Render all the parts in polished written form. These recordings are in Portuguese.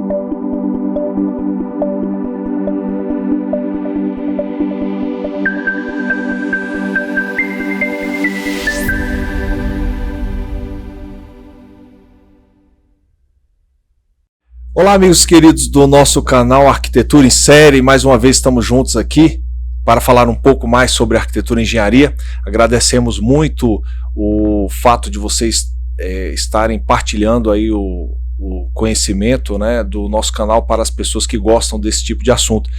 Olá, amigos queridos do nosso canal Arquitetura em Série. Mais uma vez estamos juntos aqui para falar um pouco mais sobre arquitetura e engenharia. Agradecemos muito o fato de vocês estarem partilhando aí o conhecimento, né, do nosso canal para as pessoas que gostam desse tipo de assunto.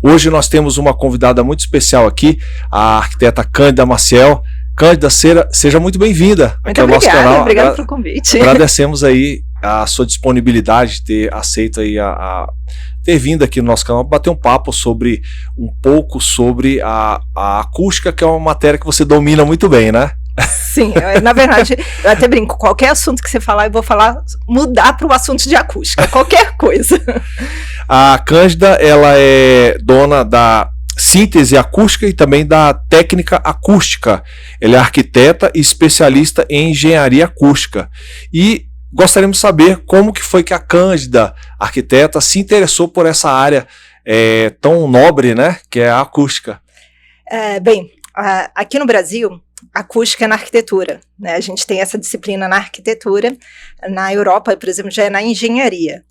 Hoje nós temos uma convidada muito especial aqui, a arquiteta Cândida Maciel. Cândida, seja muito bem-vinda aqui ao nosso canal. Obrigada pelo convite. Agradecemos aí a sua disponibilidade de ter aceito aí ter vindo aqui no nosso canal bater um papo sobre um pouco sobre a acústica, que é uma matéria que você domina muito bem, né? Sim, na verdade, eu até brinco, qualquer assunto que você falar, eu vou mudar para o assunto de acústica, qualquer coisa. A Cândida, ela é dona da Síntese Acústica e também da Técnica Acústica. Ela é arquiteta e especialista em engenharia acústica. E gostaríamos de saber como que foi que a Cândida, arquiteta, se interessou por essa área tão nobre, né, que é a acústica. Aqui no Brasil, acústica é na arquitetura, né? A gente tem essa disciplina na arquitetura. Na Europa, por exemplo, já é na engenharia.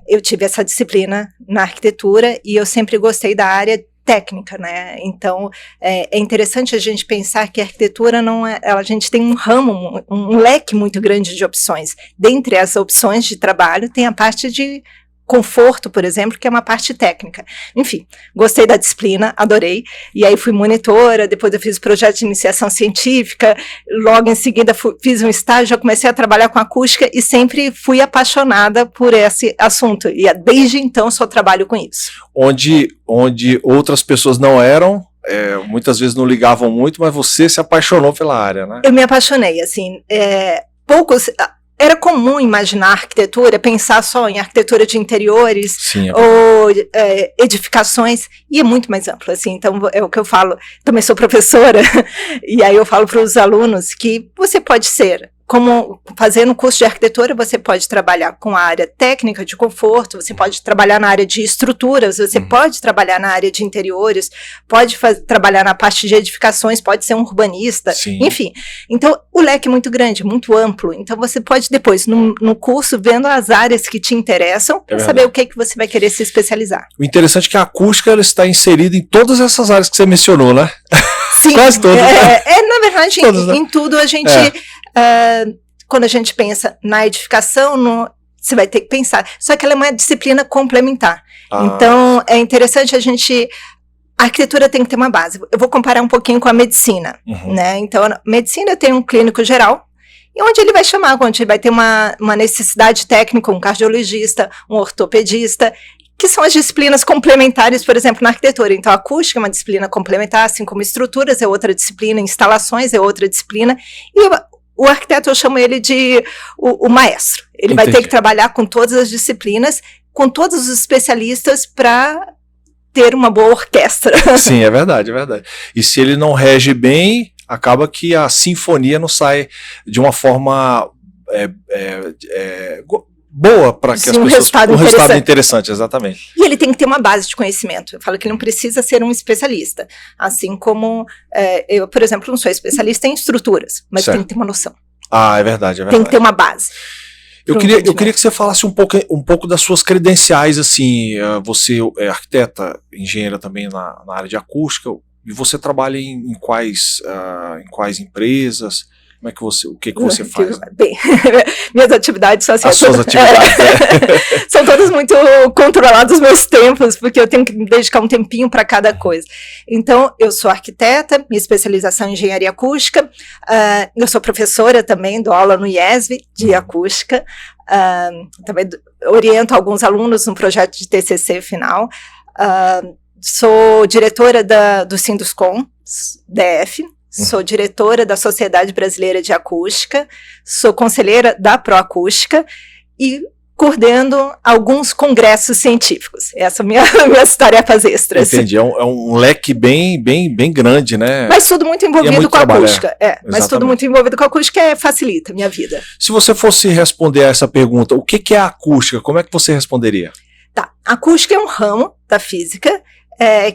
Eu tive essa disciplina na arquitetura e eu sempre gostei da área técnica, né? Então é interessante a gente pensar que a arquitetura não é, a gente tem um ramo, um leque muito grande de opções. Dentre as opções de trabalho tem a parte de conforto, por exemplo, que é uma parte técnica. Enfim, gostei da disciplina, adorei, e aí fui monitora, depois eu fiz o projeto de iniciação científica, logo em seguida fiz um estágio, já comecei a trabalhar com acústica e sempre fui apaixonada por esse assunto, e desde então só trabalho com isso. Onde outras pessoas não eram, muitas vezes não ligavam muito, mas você se apaixonou pela área, né? Eu me apaixonei, assim, poucos... Era comum imaginar arquitetura, pensar só em arquitetura de interiores. Sim, ou edificações, e é muito mais amplo, assim, então é o que eu falo, também sou professora, e aí eu falo para os alunos que você pode ser, como fazendo curso de arquitetura, você pode trabalhar com a área técnica de conforto, você pode trabalhar na área de estruturas, você pode trabalhar na área de interiores, pode trabalhar na parte de edificações, pode ser um urbanista, enfim. Então, o leque é muito grande, muito amplo, então você pode depois, no curso, vendo as áreas que te interessam, para saber o que você vai querer se especializar. O interessante é que a acústica ela está inserida em todas essas áreas que você mencionou, né? Sim, quase todas. Na verdade, todas, né? Em tudo a gente... quando a gente pensa na edificação, você vai ter que pensar. Só que ela é uma disciplina complementar. Então, é interessante a arquitetura tem que ter uma base. Eu vou comparar um pouquinho com a medicina, né? Então, a medicina tem um clínico geral, e onde ele vai chamar, onde ele vai ter uma necessidade técnica, um cardiologista, um ortopedista, que são as disciplinas complementares, por exemplo, na arquitetura. Então, a acústica é uma disciplina complementar, assim como estruturas é outra disciplina, instalações é outra disciplina, e o arquiteto, eu chamo ele de o maestro. Ele vai ter que trabalhar com todas as disciplinas, com todos os especialistas para ter uma boa orquestra. Sim, é verdade, é verdade. E se ele não rege bem, acaba que a sinfonia não sai de uma forma boa para que as pessoas... Um resultado interessante, exatamente. E ele tem que ter uma base de conhecimento. Eu falo que ele não precisa ser um especialista. Assim como eu, por exemplo, não sou especialista em estruturas, mas tem que ter uma noção. É verdade, é verdade. Tem que ter uma base. Eu queria que você falasse um pouco das suas credenciais, assim, você é arquiteta, engenheira também na área de acústica, e você trabalha em quais empresas? Como é que o que você faz? Bem, minhas atividades são assim. As suas atividades, são todas muito controladas, os meus tempos, porque eu tenho que me dedicar um tempinho para cada coisa. Então, eu sou arquiteta, minha especialização em engenharia acústica, eu sou professora também, dou aula no IESV de acústica, também oriento alguns alunos no projeto de TCC final, sou diretora do Sinduscom, DF, sou diretora da Sociedade Brasileira de Acústica, sou conselheira da Proacústica e coordenando alguns congressos científicos. Essa é a minhas tarefas extras. Entendi, é um leque bem grande, né? Mas tudo muito envolvido com a acústica. Mas tudo muito envolvido com a acústica facilita a minha vida. Se você fosse responder a essa pergunta, o que é a acústica? Como é que você responderia? Tá, a acústica é um ramo da física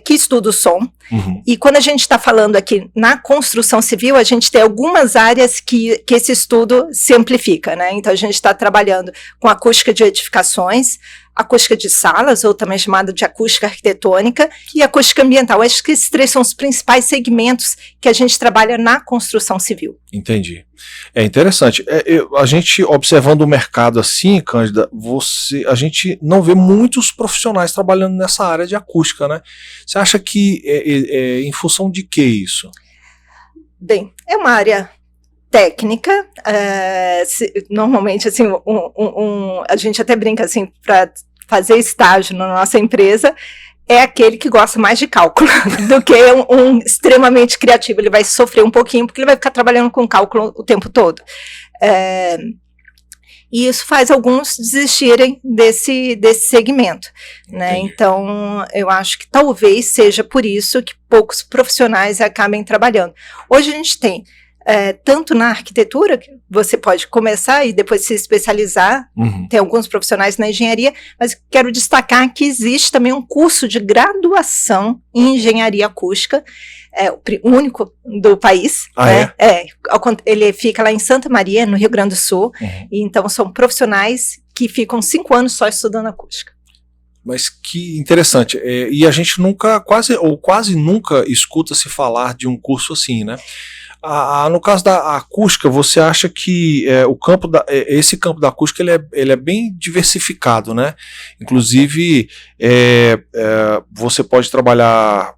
que estuda o som. Uhum. E quando a gente está falando aqui na construção civil, a gente tem algumas áreas que esse estudo se amplifica, né? Então a gente está trabalhando com acústica de edificações, acústica de salas, ou também chamada de acústica arquitetônica, e acústica ambiental. Acho que esses três são os principais segmentos que a gente trabalha na construção civil. Entendi. É interessante. A gente, observando o mercado assim, Cândida, a gente não vê muitos profissionais trabalhando nessa área de acústica, né? Você acha que em função de que isso? Bem, é uma área técnica, normalmente assim, a gente até brinca assim, para fazer estágio na nossa empresa, é aquele que gosta mais de cálculo do que um extremamente criativo. Ele vai sofrer um pouquinho, porque ele vai ficar trabalhando com cálculo o tempo todo. E isso faz alguns desistirem desse segmento, né? Então, eu acho que talvez seja por isso que poucos profissionais acabem trabalhando. Hoje a gente tem tanto na arquitetura, que você pode começar e depois se especializar, tem alguns profissionais na engenharia, mas quero destacar que existe também um curso de graduação em engenharia acústica, o único do país. Ele fica lá em Santa Maria, no Rio Grande do Sul, e então são profissionais que ficam 5 anos só estudando acústica. Mas que interessante, e a gente quase nunca escuta se falar de um curso assim, né? No caso da acústica, você acha que esse campo da acústica ele é bem diversificado, né? Inclusive, você pode trabalhar,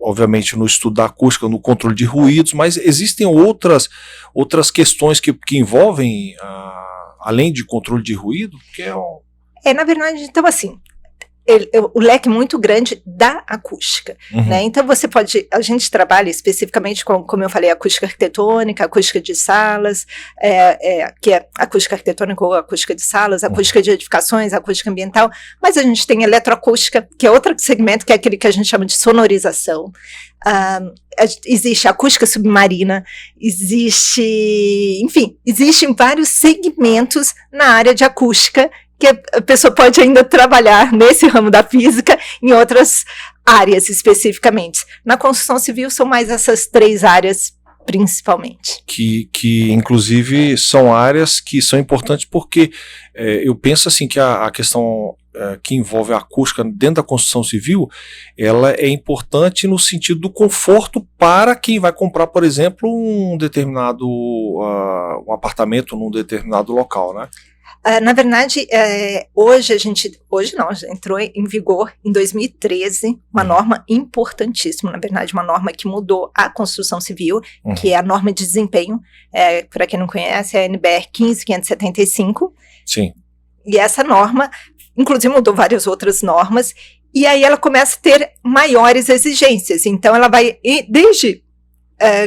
obviamente, no estudo da acústica, no controle de ruídos, mas existem outras questões que envolvem, além de controle de ruído, que na verdade, então assim, o leque muito grande da acústica, né? Então a gente trabalha especificamente com, como eu falei, acústica arquitetônica, acústica de salas, que é acústica arquitetônica ou acústica de salas, acústica de edificações, acústica ambiental, mas a gente tem eletroacústica, que é outro segmento, que é aquele que a gente chama de sonorização. Existe acústica submarina, existem vários segmentos na área de acústica, que a pessoa pode ainda trabalhar nesse ramo da física em outras áreas especificamente. Na construção civil são mais essas 3 áreas principalmente. Que inclusive são áreas que são importantes porque eu penso assim que a questão que envolve a acústica dentro da construção civil, ela é importante no sentido do conforto para quem vai comprar, por exemplo, um determinado um apartamento num determinado local, né? Na verdade, hoje já entrou em vigor em 2013 uma norma importantíssima, na verdade uma norma que mudou a construção civil, que é a norma de desempenho, para quem não conhece, é a NBR 15575. Sim. E essa norma, inclusive mudou várias outras normas, e aí ela começa a ter maiores exigências, então ela vai desde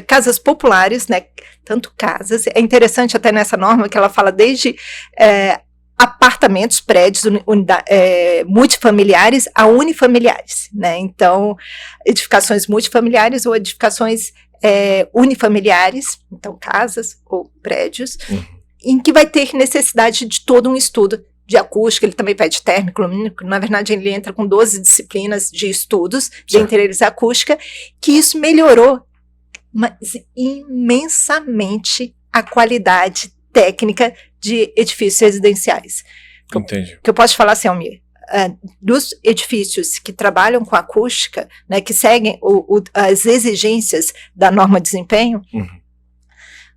casas populares, né, tanto casas, é interessante até nessa norma que ela fala desde apartamentos, prédios multifamiliares a unifamiliares, né, então edificações multifamiliares ou edificações unifamiliares, então casas ou prédios, em que vai ter necessidade de todo um estudo de acústica, ele também vai de térmico, lumínico, na verdade ele entra com 12 disciplinas de estudos, dentre eles a acústica, que isso melhorou mas imensamente a qualidade técnica de edifícios residenciais. Entendi. Que eu posso falar assim, Almir, dos edifícios que trabalham com acústica, né, que seguem as exigências da norma de desempenho,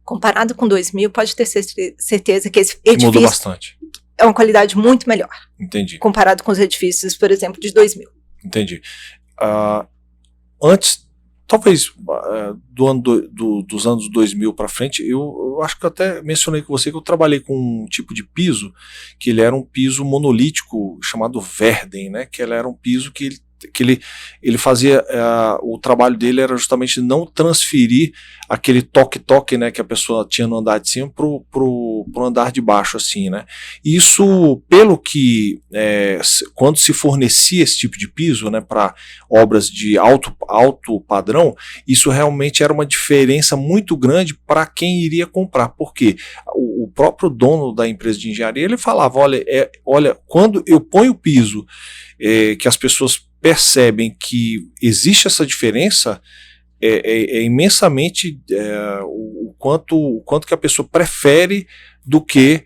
comparado com 2000, pode ter certeza que esse edifício mudou bastante. É uma qualidade muito melhor. Entendi. Comparado com os edifícios, por exemplo, de 2000. Entendi. Antes, talvez dos anos 2000 para frente, eu acho que eu até mencionei com você que eu trabalhei com um tipo de piso, que ele era um piso monolítico chamado Verden, né? Que ele era um piso que ele que ele fazia, o trabalho dele era justamente não transferir aquele toque-toque, né, que a pessoa tinha no andar de cima pro andar de baixo, assim, né. Isso, pelo que, quando se fornecia esse tipo de piso, né, para obras de alto padrão, isso realmente era uma diferença muito grande para quem iria comprar, porque o próprio dono da empresa de engenharia, ele falava, olha, quando eu ponho o piso, que as pessoas percebem que existe essa diferença, é imensamente o quanto que a pessoa prefere do que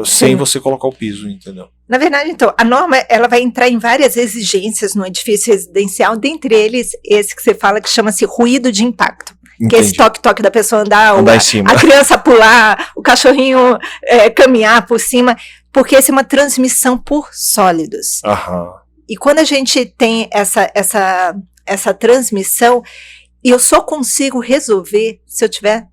sem você colocar o piso, entendeu? Na verdade, então, a norma ela vai entrar em várias exigências no edifício residencial, dentre eles esse que você fala que chama-se ruído de impacto. Entendi. Que é esse toque-toque da pessoa andar em cima, a criança pular, o cachorrinho caminhar por cima, porque essa é uma transmissão por sólidos. Aham. E quando a gente tem essa transmissão, eu só consigo resolver se eu estiver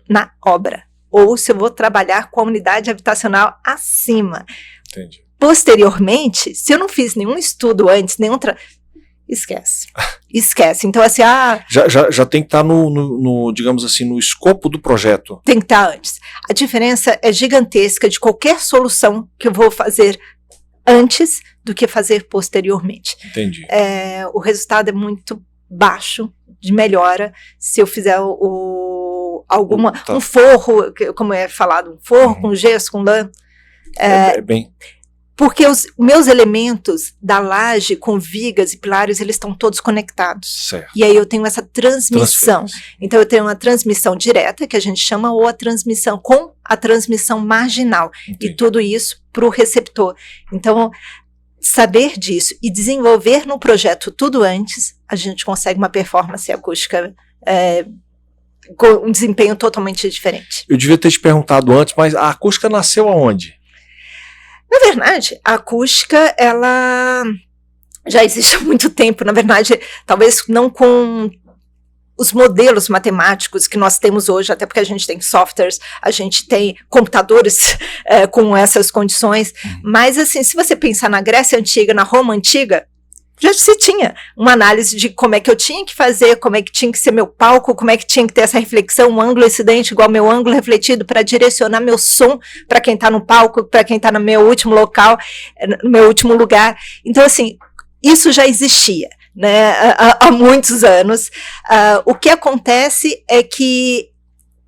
na obra, ou se eu vou trabalhar com a unidade habitacional acima. Entendi. Posteriormente, se eu não fiz nenhum estudo antes, esquece. Esquece. Então, assim, já tem que estar no, digamos assim, no escopo do projeto. Tem que estar antes. A diferença é gigantesca de qualquer solução que eu vou fazer antes do que fazer posteriormente. Entendi. O resultado é muito baixo de melhora se eu fizer um forro, como é falado, um forro com gesso, com lã. Bem... Porque os meus elementos da laje com vigas e pilares, eles estão todos conectados. Certo. E aí eu tenho essa transmissão. Então eu tenho uma transmissão direta, que a gente chama, ou a transmissão marginal. Entendi. E tudo isso para o receptor. Então, saber disso e desenvolver no projeto tudo antes, a gente consegue uma performance acústica com um desempenho totalmente diferente. Eu devia ter te perguntado antes, mas a acústica nasceu aonde? Na verdade, a acústica, ela já existe há muito tempo. Na verdade, talvez não com os modelos matemáticos que nós temos hoje, até porque a gente tem softwares, a gente tem computadores com essas condições. Mas, assim, se você pensar na Grécia Antiga, na Roma Antiga, já se tinha uma análise de como é que eu tinha que fazer, como é que tinha que ser meu palco, como é que tinha que ter essa reflexão, um ângulo incidente igual ao meu ângulo refletido para direcionar meu som para quem está no palco, para quem está no meu último local, no meu último lugar. Então, assim, isso já existia, né, há muitos anos. O que acontece é que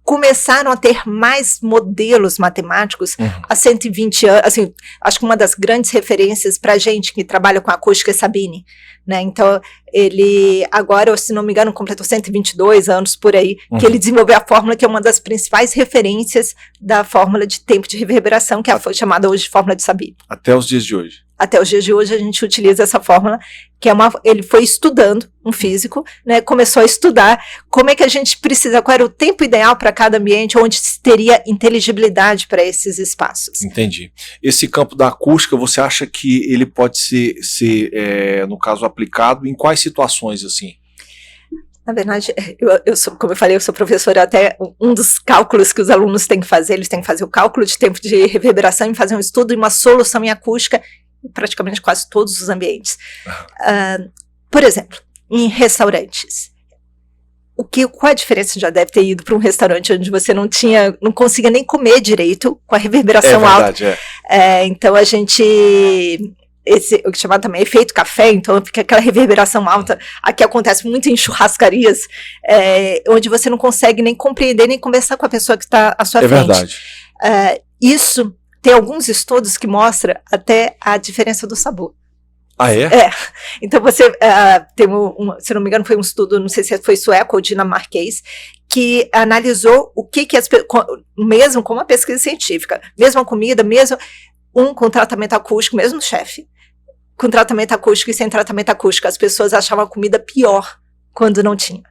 começaram a ter mais modelos matemáticos há 120 anos. Assim, acho que uma das grandes referências para a gente que trabalha com acústica é Sabine, né? Então, ele agora, se não me engano, completou 122 anos por aí, que ele desenvolveu a fórmula que é uma das principais referências da fórmula de tempo de reverberação, que foi chamada hoje de fórmula de Sabine. Até os dias de hoje. Até os dias de hoje a gente utiliza essa fórmula, que ele foi estudando, um físico, né, começou a estudar como é que a gente precisa, qual era o tempo ideal para cada ambiente, onde se teria inteligibilidade para esses espaços. Entendi. Esse campo da acústica, você acha que ele pode ser no caso, aplicado em quais situações, assim? Na verdade, como eu falei, eu sou professora, até um dos cálculos que os alunos têm que fazer, eles têm que fazer o cálculo de tempo de reverberação e fazer um estudo e uma solução em acústica em praticamente quase todos os ambientes. Por exemplo, em restaurantes. Qual a diferença? Já deve ter ido para um restaurante onde você não conseguia nem comer direito com a reverberação verdade, alta. Então a gente... o que chamado também efeito café, então fica aquela reverberação alta. Aqui acontece muito em churrascarias, onde você não consegue nem compreender, nem conversar com a pessoa que está à sua frente. É verdade. Isso tem alguns estudos que mostram até a diferença do sabor. Ah, é? Então você tem se não me engano, foi um estudo, não sei se foi sueco ou dinamarquês, que analisou o que mesmo com uma pesquisa científica, mesma comida, mesmo com tratamento acústico, mesmo chefe, com tratamento acústico e sem tratamento acústico, as pessoas achavam a comida pior quando não tinha.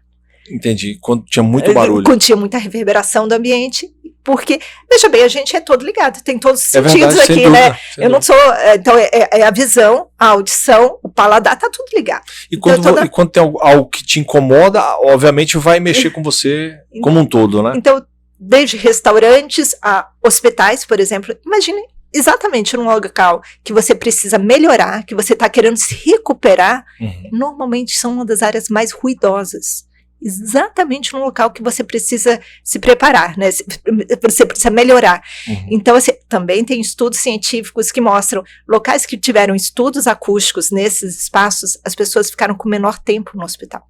Entendi, quando tinha muito barulho. Quando tinha muita reverberação do ambiente, porque, veja bem, a gente é todo ligado, tem todos os sentidos verdade, aqui, dúvida, né? Eu não sou, então é a visão, a audição, o paladar, tá tudo ligado. E quando tem algo que te incomoda, obviamente vai mexer com você como um todo, né? Então, desde restaurantes a hospitais, por exemplo, imagine exatamente num local que você precisa melhorar, que você está querendo se recuperar, normalmente são uma das áreas mais ruidosas. Exatamente no local que você precisa se preparar, né? Você precisa melhorar. Então, assim, também tem estudos científicos que mostram locais que tiveram estudos acústicos nesses espaços, as pessoas ficaram com menor tempo no hospital.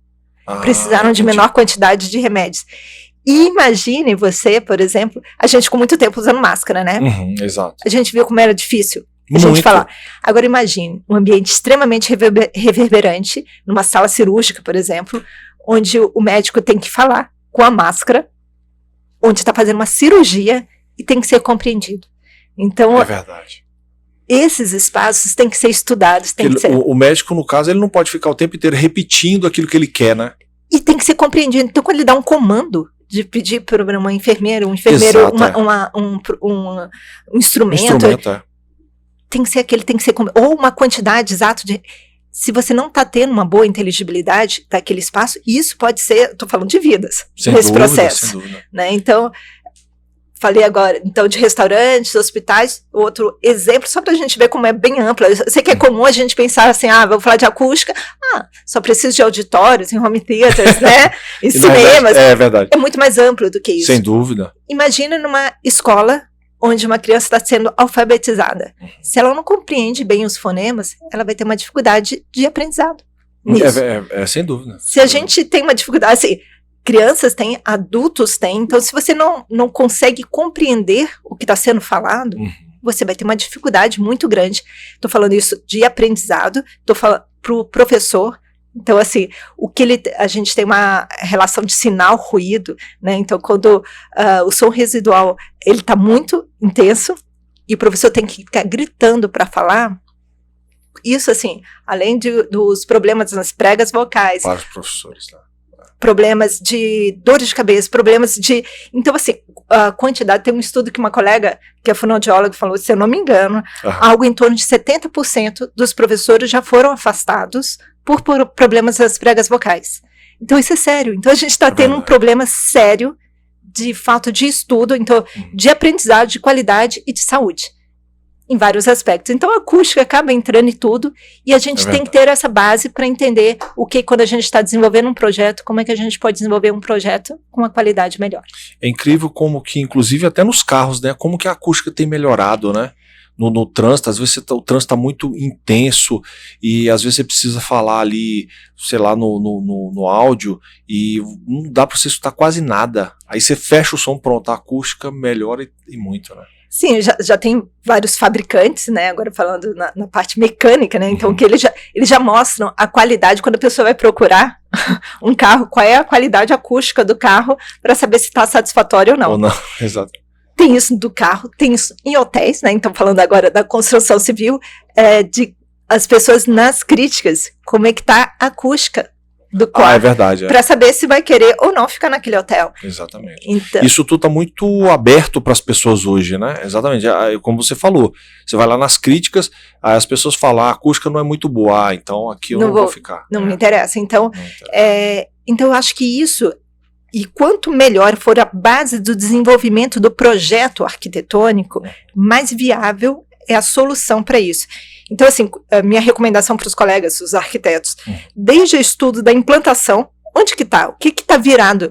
Precisaram de menor quantidade de remédios. E imagine você, por exemplo, a gente com muito tempo usando máscara, né? Exato. A gente viu como era difícil a gente falar. Agora imagine um ambiente extremamente reverberante, numa sala cirúrgica, por exemplo, onde o médico tem que falar com a máscara, onde está fazendo uma cirurgia e tem que ser compreendido. Então, é verdade. Esses espaços têm que ser estudados. O médico, no caso, ele não pode ficar o tempo inteiro repetindo aquilo que ele quer, né? E tem que ser compreendido. Então, quando ele dá um comando de pedir para uma enfermeira, um enfermeiro, um instrumento, tem que ser aquele, tem que ser ou uma quantidade exata de... Se você não está tendo uma boa inteligibilidade daquele espaço, isso pode ser, estou falando de vidas nesse processo. Sem dúvida. Né? Então, falei agora então, de restaurantes, hospitais, outro exemplo, só para a gente ver como é bem amplo. Eu sei que é comum a gente pensar assim, vou falar de acústica, só preciso de auditórios, em home theaters, né? Em cinemas. É verdade. É muito mais amplo do que isso. Sem dúvida. Imagina numa escola onde uma criança está sendo alfabetizada. Se ela não compreende bem os fonemas, ela vai ter uma dificuldade de aprendizado nisso. Sem dúvida. Se a gente tem uma dificuldade, assim, crianças têm, adultos têm, então se você não consegue compreender o que está sendo falado, você vai ter uma dificuldade muito grande. Estou falando isso de aprendizado, estou falando para o professor. Então, assim, a gente tem uma relação de sinal-ruído, né? Então, quando o som residual, ele está muito intenso e o professor tem que ficar gritando para falar, isso, assim, além dos problemas nas pregas vocais. Para os professores, né? Problemas de dores de cabeça, problemas de... Então, assim, a quantidade... Tem um estudo que uma colega, que é fonoaudióloga, falou, se eu não me engano, algo em torno de 70% dos professores já foram afastados por problemas das pregas vocais. Então, isso é sério. Então, a gente está tendo um problema sério de falta de estudo, então, de aprendizado, de qualidade e de saúde, em vários aspectos. Então, a acústica acaba entrando em tudo e a gente tem que ter essa base para entender quando a gente está desenvolvendo um projeto, como é que a gente pode desenvolver um projeto com uma qualidade melhor. É incrível como que, inclusive, até nos carros, né, como que a acústica tem melhorado, né? No trânsito, às vezes o trânsito está muito intenso e às vezes você precisa falar ali, sei lá, no áudio e não dá para você escutar quase nada. Aí você fecha o som, pronto, a acústica melhora e muito, né? Sim, já tem vários fabricantes, né, agora falando na parte mecânica, né, então que eles já mostram a qualidade, quando a pessoa vai procurar um carro, qual é a qualidade acústica do carro, para saber se está satisfatório ou não. Ou não, exato. Tem isso do carro, tem isso em hotéis, né? Então, falando agora da construção civil, de as pessoas nas críticas, como é que tá a acústica do quarto. É verdade. Para saber se vai querer ou não ficar naquele hotel. Exatamente. Então, isso tudo tá muito aberto para as pessoas hoje, né? Exatamente. Como você falou, você vai lá nas críticas, aí as pessoas falam, a acústica não é muito boa, então aqui eu não vou ficar. Não me interessa. Então, então eu acho que isso... E quanto melhor for a base do desenvolvimento do projeto arquitetônico, mais viável é a solução para isso. Então, assim, a minha recomendação para os colegas, os arquitetos, desde o estudo da implantação, onde que está? O que está virado?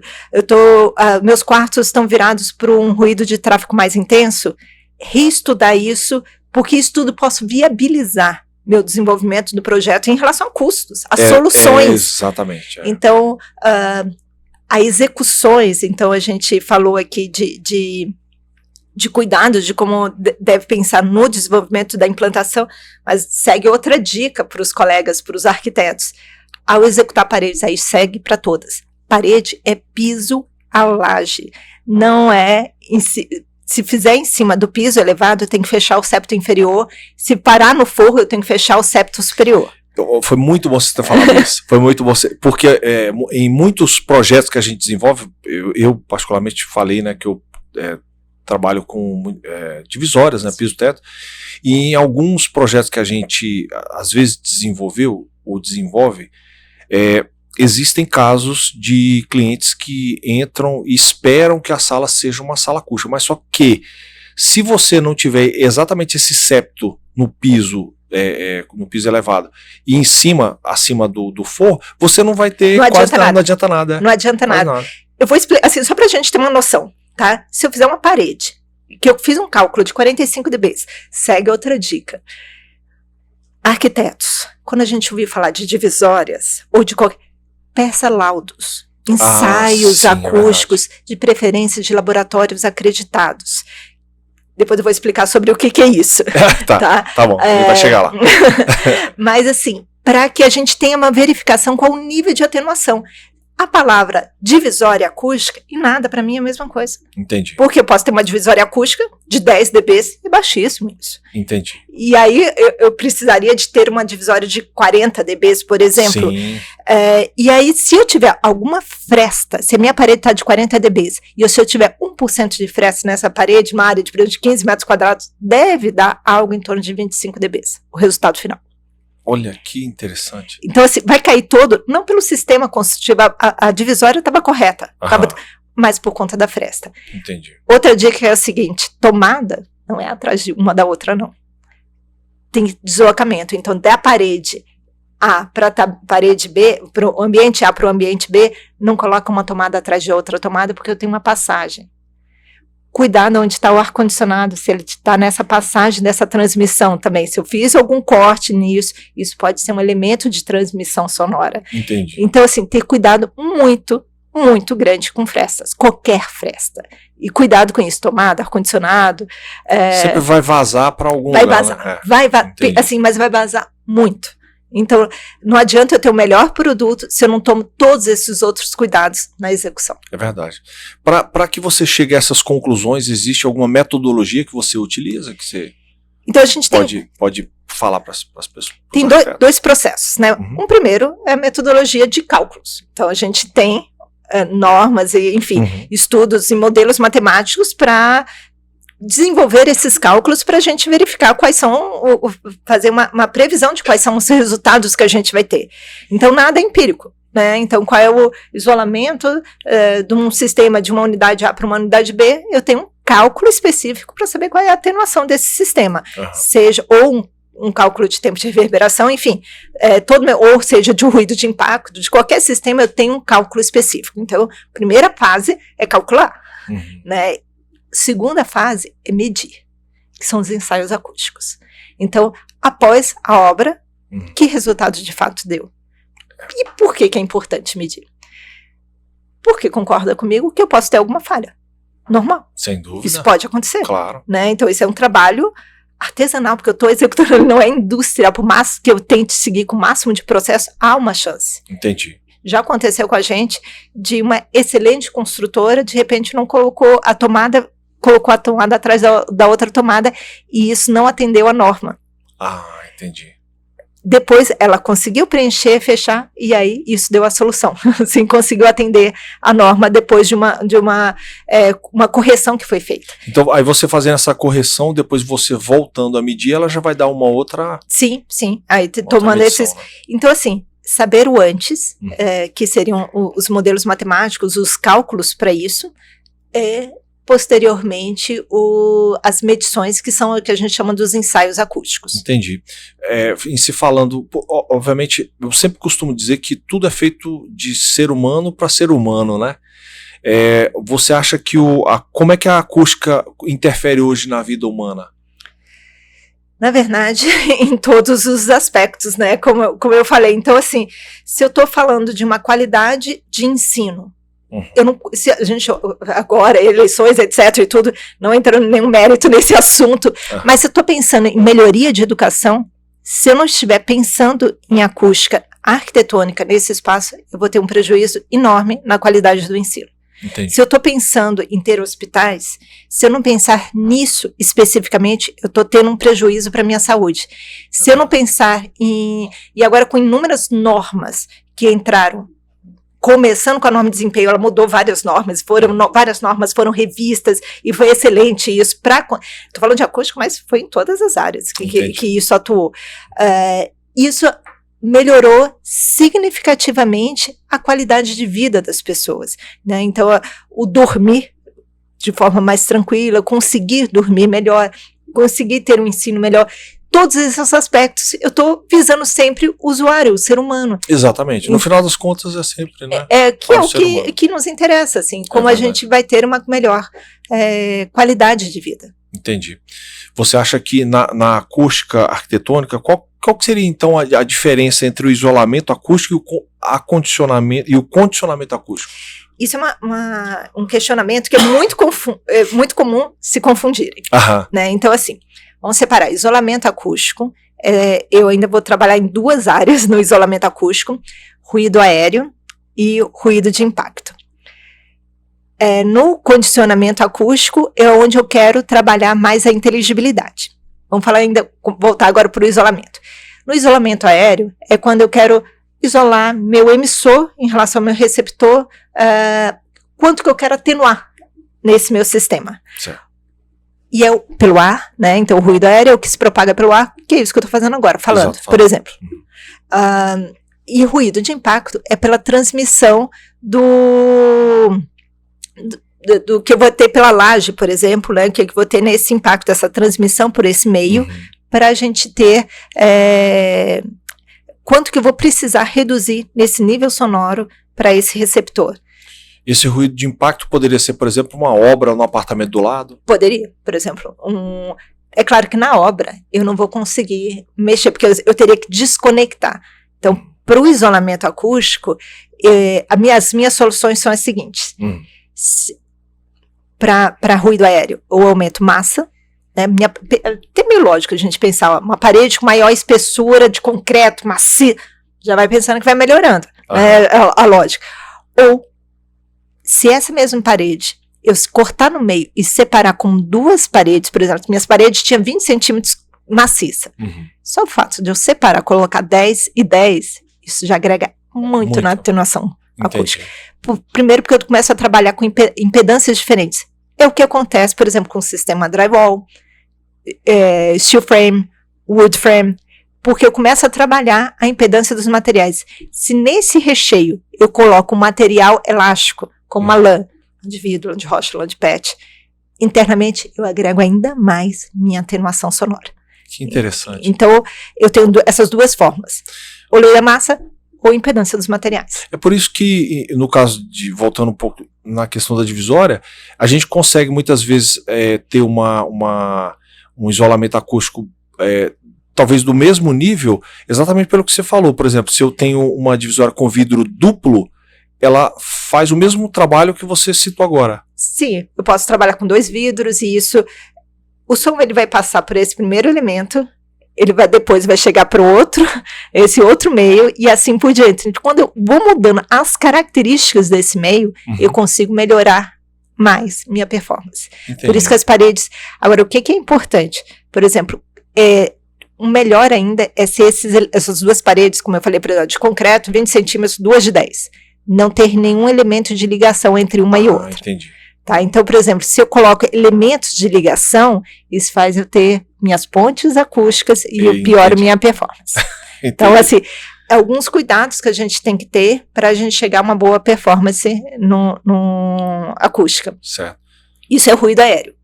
Meus quartos estão virados para um ruído de tráfego mais intenso? Reestudar isso, porque isso tudo posso viabilizar meu desenvolvimento do projeto em relação a custos, a soluções. Exatamente. Então, a execuções, então a gente falou aqui de cuidados, de como deve pensar no desenvolvimento da implantação, mas segue outra dica para os colegas, para os arquitetos. Ao executar paredes, aí segue para todas. Parede é piso a laje, não é... Se fizer em cima do piso elevado, eu tenho que fechar o septo inferior. Se parar no forro, eu tenho que fechar o septo superior. Foi muito bom você ter falado isso. Foi muito bom, porque em muitos projetos que a gente desenvolve, eu particularmente falei, né, que eu trabalho com divisórias, né, piso-teto, e em alguns projetos que a gente às vezes desenvolveu ou desenvolve, existem casos de clientes que entram e esperam que a sala seja uma sala acústica, mas só que Se você não tiver exatamente esse septo no piso elevado, e em cima, acima do forro, você não vai ter quase nada, não adianta nada. Não adianta nada. Eu vou explicar, assim, só pra gente ter uma noção, tá? Se eu fizer uma parede, que eu fiz um cálculo de 45 dB, segue outra dica. Arquitetos, quando a gente ouvir falar de divisórias, ou de qualquer... peça laudos, ensaios acústicos, de preferência de laboratórios acreditados. Depois eu vou explicar sobre o que é isso. Tá bom, ele vai chegar lá. Mas assim, para que a gente tenha uma verificação com o nível de atenuação. A palavra divisória acústica, e nada, para mim é a mesma coisa. Entendi. Porque eu posso ter uma divisória acústica de 10 dB, é baixíssimo isso. Entendi. E aí eu precisaria de ter uma divisória de 40 dB, por exemplo. Sim. E aí, se eu tiver alguma fresta, se a minha parede está de 40 dB, e se eu tiver 1% de fresta nessa parede, uma área de 15 metros quadrados, deve dar algo em torno de 25 dB, o resultado final. Olha, que interessante. Então, assim, vai cair todo, não pelo sistema construtivo, a divisória estava correta, mas por conta da fresta. Entendi. Outra dica é a seguinte, tomada não é atrás de uma da outra, não. Tem deslocamento, então, da parede A para a parede B, para o ambiente A para o ambiente B, não coloca uma tomada atrás de outra tomada, porque eu tenho uma passagem. Cuidado onde está o ar-condicionado, se ele está nessa passagem dessa transmissão também. Se eu fiz algum corte nisso, isso pode ser um elemento de transmissão sonora. Entendi. Então, assim, ter cuidado muito, muito grande com frestas, qualquer fresta. E cuidado com isso, tomada, ar-condicionado. Sempre vai vazar para algum lugar. Vai vazar, assim, mas vai vazar muito. Então, não adianta eu ter o melhor produto se eu não tomo todos esses outros cuidados na execução. É verdade. Para que você chegue a essas conclusões, existe alguma metodologia que você utiliza? Que você então, a gente pode falar para as pessoas? Tem dois processos, né? Um primeiro é a metodologia de cálculos. Então, a gente tem normas e, enfim, estudos e modelos matemáticos para desenvolver esses cálculos para a gente verificar quais são, fazer uma previsão de quais são os resultados que a gente vai ter. Então, nada é empírico, né? Então, qual é o isolamento de um sistema de uma unidade A para uma unidade B? Eu tenho um cálculo específico para saber qual é a atenuação desse sistema, seja ou um cálculo de tempo de reverberação, enfim, ou seja, de ruído de impacto, de qualquer sistema eu tenho um cálculo específico. Então, a primeira fase é calcular, né? Segunda fase é medir, que são os ensaios acústicos. Então, após a obra, que resultado de fato deu? E por que é importante medir? Porque concorda comigo que eu posso ter alguma falha. Normal. Sem dúvida. Isso pode acontecer. Claro. Né? Então, isso é um trabalho artesanal, porque eu estou executando, ele não é industrial, por mais que eu tente seguir com o máximo de processo, há uma chance. Entendi. Já aconteceu com a gente de uma excelente construtora, de repente não colocou a tomada atrás da outra tomada, e isso não atendeu a norma. Entendi. Depois ela conseguiu preencher, fechar, e aí isso deu a solução. Assim, conseguiu atender a norma depois de uma correção que foi feita. Então, aí você fazendo essa correção, depois você voltando a medir, ela já vai dar uma outra... Sim. Aí tomando medição, esses... Né? Então, assim, saber o antes, que seriam os modelos matemáticos, os cálculos para isso, posteriormente as medições, que são o que a gente chama dos ensaios acústicos. Entendi. Em se falando, obviamente, eu sempre costumo dizer que tudo é feito de ser humano para ser humano, né? Você acha que como é que a acústica interfere hoje na vida humana? Na verdade, em todos os aspectos, né? Como eu falei. Então, assim, se eu estou falando de uma qualidade de ensino, se a gente agora, eleições, etc. e tudo, não entrando em nenhum mérito nesse assunto, mas se eu estou pensando em melhoria de educação, se eu não estiver pensando em acústica arquitetônica nesse espaço, eu vou ter um prejuízo enorme na qualidade do ensino. Entendi. Se eu estou pensando em ter hospitais, se eu não pensar nisso especificamente, eu estou tendo um prejuízo para a minha saúde. Se eu não pensar e agora com inúmeras normas que entraram, começando com a norma de desempenho, ela mudou várias normas, várias normas foram revistas, e foi excelente isso. Estou falando de acústica, mas foi em todas as áreas que isso atuou. Isso melhorou significativamente a qualidade de vida das pessoas, né? Então, o dormir de forma mais tranquila, conseguir dormir melhor, conseguir ter um ensino melhor. Todos esses aspectos, eu estou visando sempre o usuário, o ser humano. Exatamente. No final das contas, é sempre, né? O que nos interessa, assim, como a gente vai ter uma melhor qualidade de vida. Entendi. Você acha que na acústica arquitetônica, qual que seria, então, a diferença entre o isolamento acústico e o condicionamento acústico? Isso é um questionamento que é muito comum se confundirem. Né? Então, assim, vamos separar isolamento acústico. Eu ainda vou trabalhar em 2 áreas no isolamento acústico: ruído aéreo e ruído de impacto. No condicionamento acústico é onde eu quero trabalhar mais a inteligibilidade. Vamos voltar agora para o isolamento. No isolamento aéreo é quando eu quero isolar meu emissor em relação ao meu receptor, quanto que eu quero atenuar nesse meu sistema. Certo. E pelo ar, né? Então o ruído aéreo é o que se propaga pelo ar, que é isso que eu estou fazendo agora, falando, por exemplo. E ruído de impacto é pela transmissão do que eu vou ter pela laje, por exemplo, né? Que eu vou ter nesse impacto, essa transmissão por esse meio, para a gente ter quanto que eu vou precisar reduzir nesse nível sonoro para esse receptor. Esse ruído de impacto poderia ser, por exemplo, uma obra no apartamento do lado? Poderia, por exemplo. É claro que na obra eu não vou conseguir mexer, porque eu teria que desconectar. Então, para o isolamento acústico, as minhas soluções são as seguintes. Para ruído aéreo, eu aumento massa. Né, tem meio lógico a gente pensar, uma parede com maior espessura de concreto, macio, já vai pensando que vai melhorando, né, a lógica. Ou, se essa mesma parede, eu cortar no meio e separar com 2 paredes, por exemplo, minhas paredes tinham 20 centímetros maciça. Só o fato de eu separar, colocar 10 e 10, isso já agrega muito na atenuação acústica. Primeiro porque eu começo a trabalhar com impedâncias diferentes. É o que acontece, por exemplo, com o sistema drywall, steel frame, wood frame, porque eu começo a trabalhar a impedância dos materiais. Se nesse recheio eu coloco um material elástico, como uma lã de vidro, lã de rocha, lã de PET, internamente eu agrego ainda mais minha atenuação sonora. Que interessante. Então eu tenho essas 2 formas: ou lei da massa ou impedância dos materiais. É por isso que, no caso de, voltando um pouco na questão da divisória, a gente consegue muitas vezes ter um isolamento acústico talvez do mesmo nível, exatamente pelo que você falou. Por exemplo, se eu tenho uma divisória com vidro duplo, ela faz o mesmo trabalho que você citou agora. Sim, eu posso trabalhar com 2 vidros e o som ele vai passar por esse primeiro elemento, depois vai chegar para esse outro meio e assim por diante. Então, quando eu vou mudando as características desse meio, eu consigo melhorar mais minha performance. Entendi. Por isso que as paredes... Agora, o que é importante? Por exemplo, um melhor ainda é se essas 2 paredes, como eu falei, de concreto, 20 centímetros, 2 de 10. Não ter nenhum elemento de ligação entre uma e outra. Entendi. Tá? Então, por exemplo, se eu coloco elementos de ligação, isso faz eu ter minhas pontes acústicas e eu pioro minha performance. Então, assim, alguns cuidados que a gente tem que ter para a gente chegar a uma boa performance no acústica. Certo. Isso é ruído aéreo.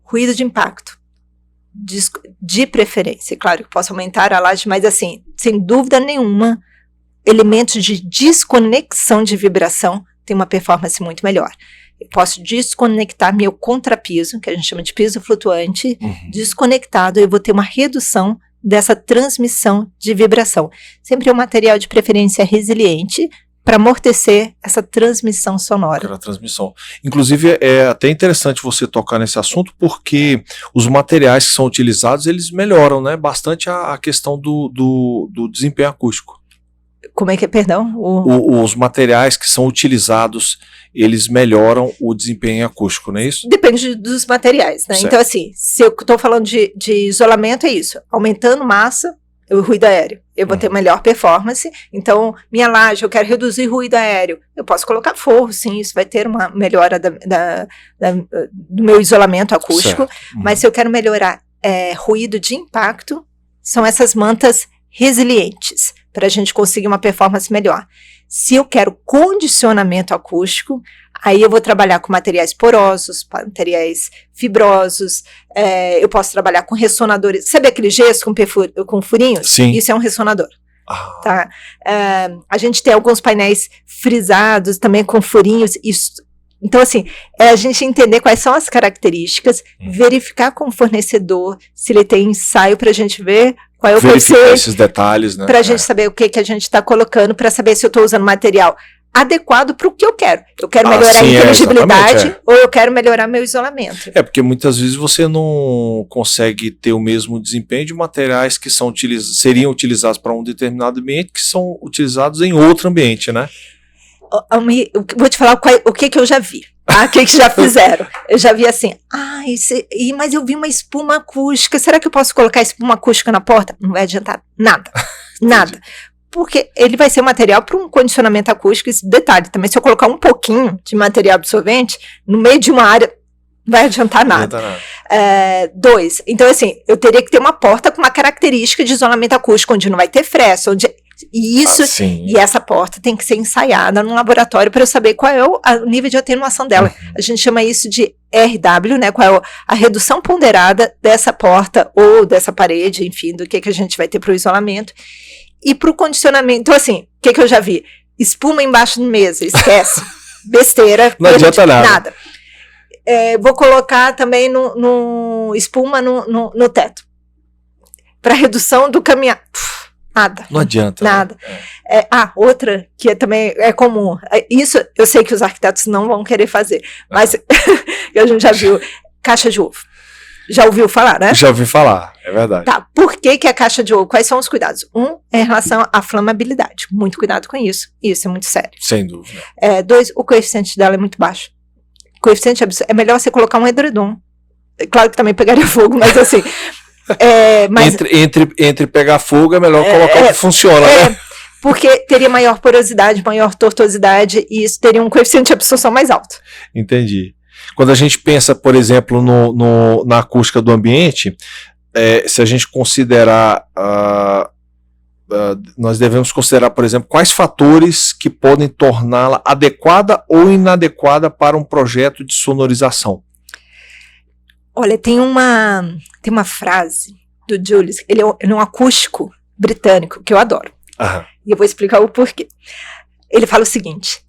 Ruído de impacto. De preferência. Claro que eu posso aumentar a laje, mas assim, sem dúvida nenhuma, elementos de desconexão de vibração tem uma performance muito melhor. Eu posso desconectar meu contrapiso, que a gente chama de piso flutuante, desconectado, eu vou ter uma redução dessa transmissão de vibração. Sempre é um material de preferência resiliente para amortecer essa transmissão sonora. Aquela transmissão. Inclusive, é até interessante você tocar nesse assunto, porque os materiais que são utilizados, eles melhoram, né, bastante a questão do desempenho acústico. Como é que é, perdão? Os materiais que são utilizados, eles melhoram o desempenho acústico, não é isso? Depende dos materiais, né? Certo. Então, assim, se eu estou falando de isolamento, é isso. Aumentando massa, o ruído aéreo, eu vou ter melhor performance. Então, minha laje, eu quero reduzir ruído aéreo. Eu posso colocar forro, sim, isso vai ter uma melhora do meu isolamento acústico. Mas se eu quero melhorar ruído de impacto, são essas mantas resilientes, para a gente conseguir uma performance melhor. Se eu quero condicionamento acústico, Aí eu vou trabalhar com materiais porosos, materiais fibrosos, eu posso trabalhar com ressonadores. Sabe aquele gesso com furinhos? Sim. Isso é um ressonador. Tá? A gente tem alguns painéis frisados também com furinhos. Então, assim, a gente entender quais são as características, verificar com o fornecedor se ele tem ensaio para a gente ver qual é o verificar esses detalhes, né? Para a gente saber o que a gente está colocando, para saber se eu estou usando material adequado para o que eu quero. Eu quero melhorar a inteligibilidade ou eu quero melhorar meu isolamento. Porque muitas vezes você não consegue ter o mesmo desempenho de materiais que seriam utilizados para um determinado ambiente que são utilizados em outro ambiente, né? Vou te falar o que eu já vi. O que já fizeram? Eu já vi assim, mas eu vi uma espuma acústica, será que eu posso colocar espuma acústica na porta? Não vai adiantar nada, nada. Porque ele vai ser um material para um condicionamento acústico. Esse detalhe também, se eu colocar um pouquinho de material absorvente no meio de uma área, não vai adiantar nada. 2, então assim, eu teria que ter uma porta com uma característica de isolamento acústico, onde não vai ter fresta, e essa porta tem que ser ensaiada num laboratório para eu saber qual é o nível de atenuação dela. A gente chama isso de RW, né? Qual é a redução ponderada dessa porta ou dessa parede, enfim, do que a gente vai ter para o isolamento. E para o condicionamento, então assim, o que eu já vi? Espuma embaixo da mesa, esquece. Besteira. Não adianta nada. Vou colocar também espuma no teto. Para redução do caminhar. Nada. Não adianta. Nada. Né? Outra que também é comum. Isso eu sei que os arquitetos não vão querer fazer, mas a gente já viu caixa de ovo. Já ouviu falar, né? Já ouvi falar, é verdade. Tá, por que a caixa de ovo? Quais são os cuidados? É em relação à flamabilidade. Muito cuidado com isso. Isso é muito sério. Sem dúvida. 2, o coeficiente dela é muito baixo. O coeficiente é melhor você colocar um edredom. Claro que também pegaria fogo, mas assim... mas, entre pegar fogo é melhor colocar o que funciona, né? Porque teria maior porosidade, maior tortuosidade, e isso teria um coeficiente de absorção mais alto. Entendi. Quando a gente pensa, por exemplo, na acústica do ambiente, se a gente considerar, nós devemos considerar, por exemplo, quais fatores que podem torná-la adequada ou inadequada para um projeto de sonorização. Olha, tem uma frase do Julius, ele é um acústico britânico, que eu adoro. E eu vou explicar o porquê. Ele fala o seguinte: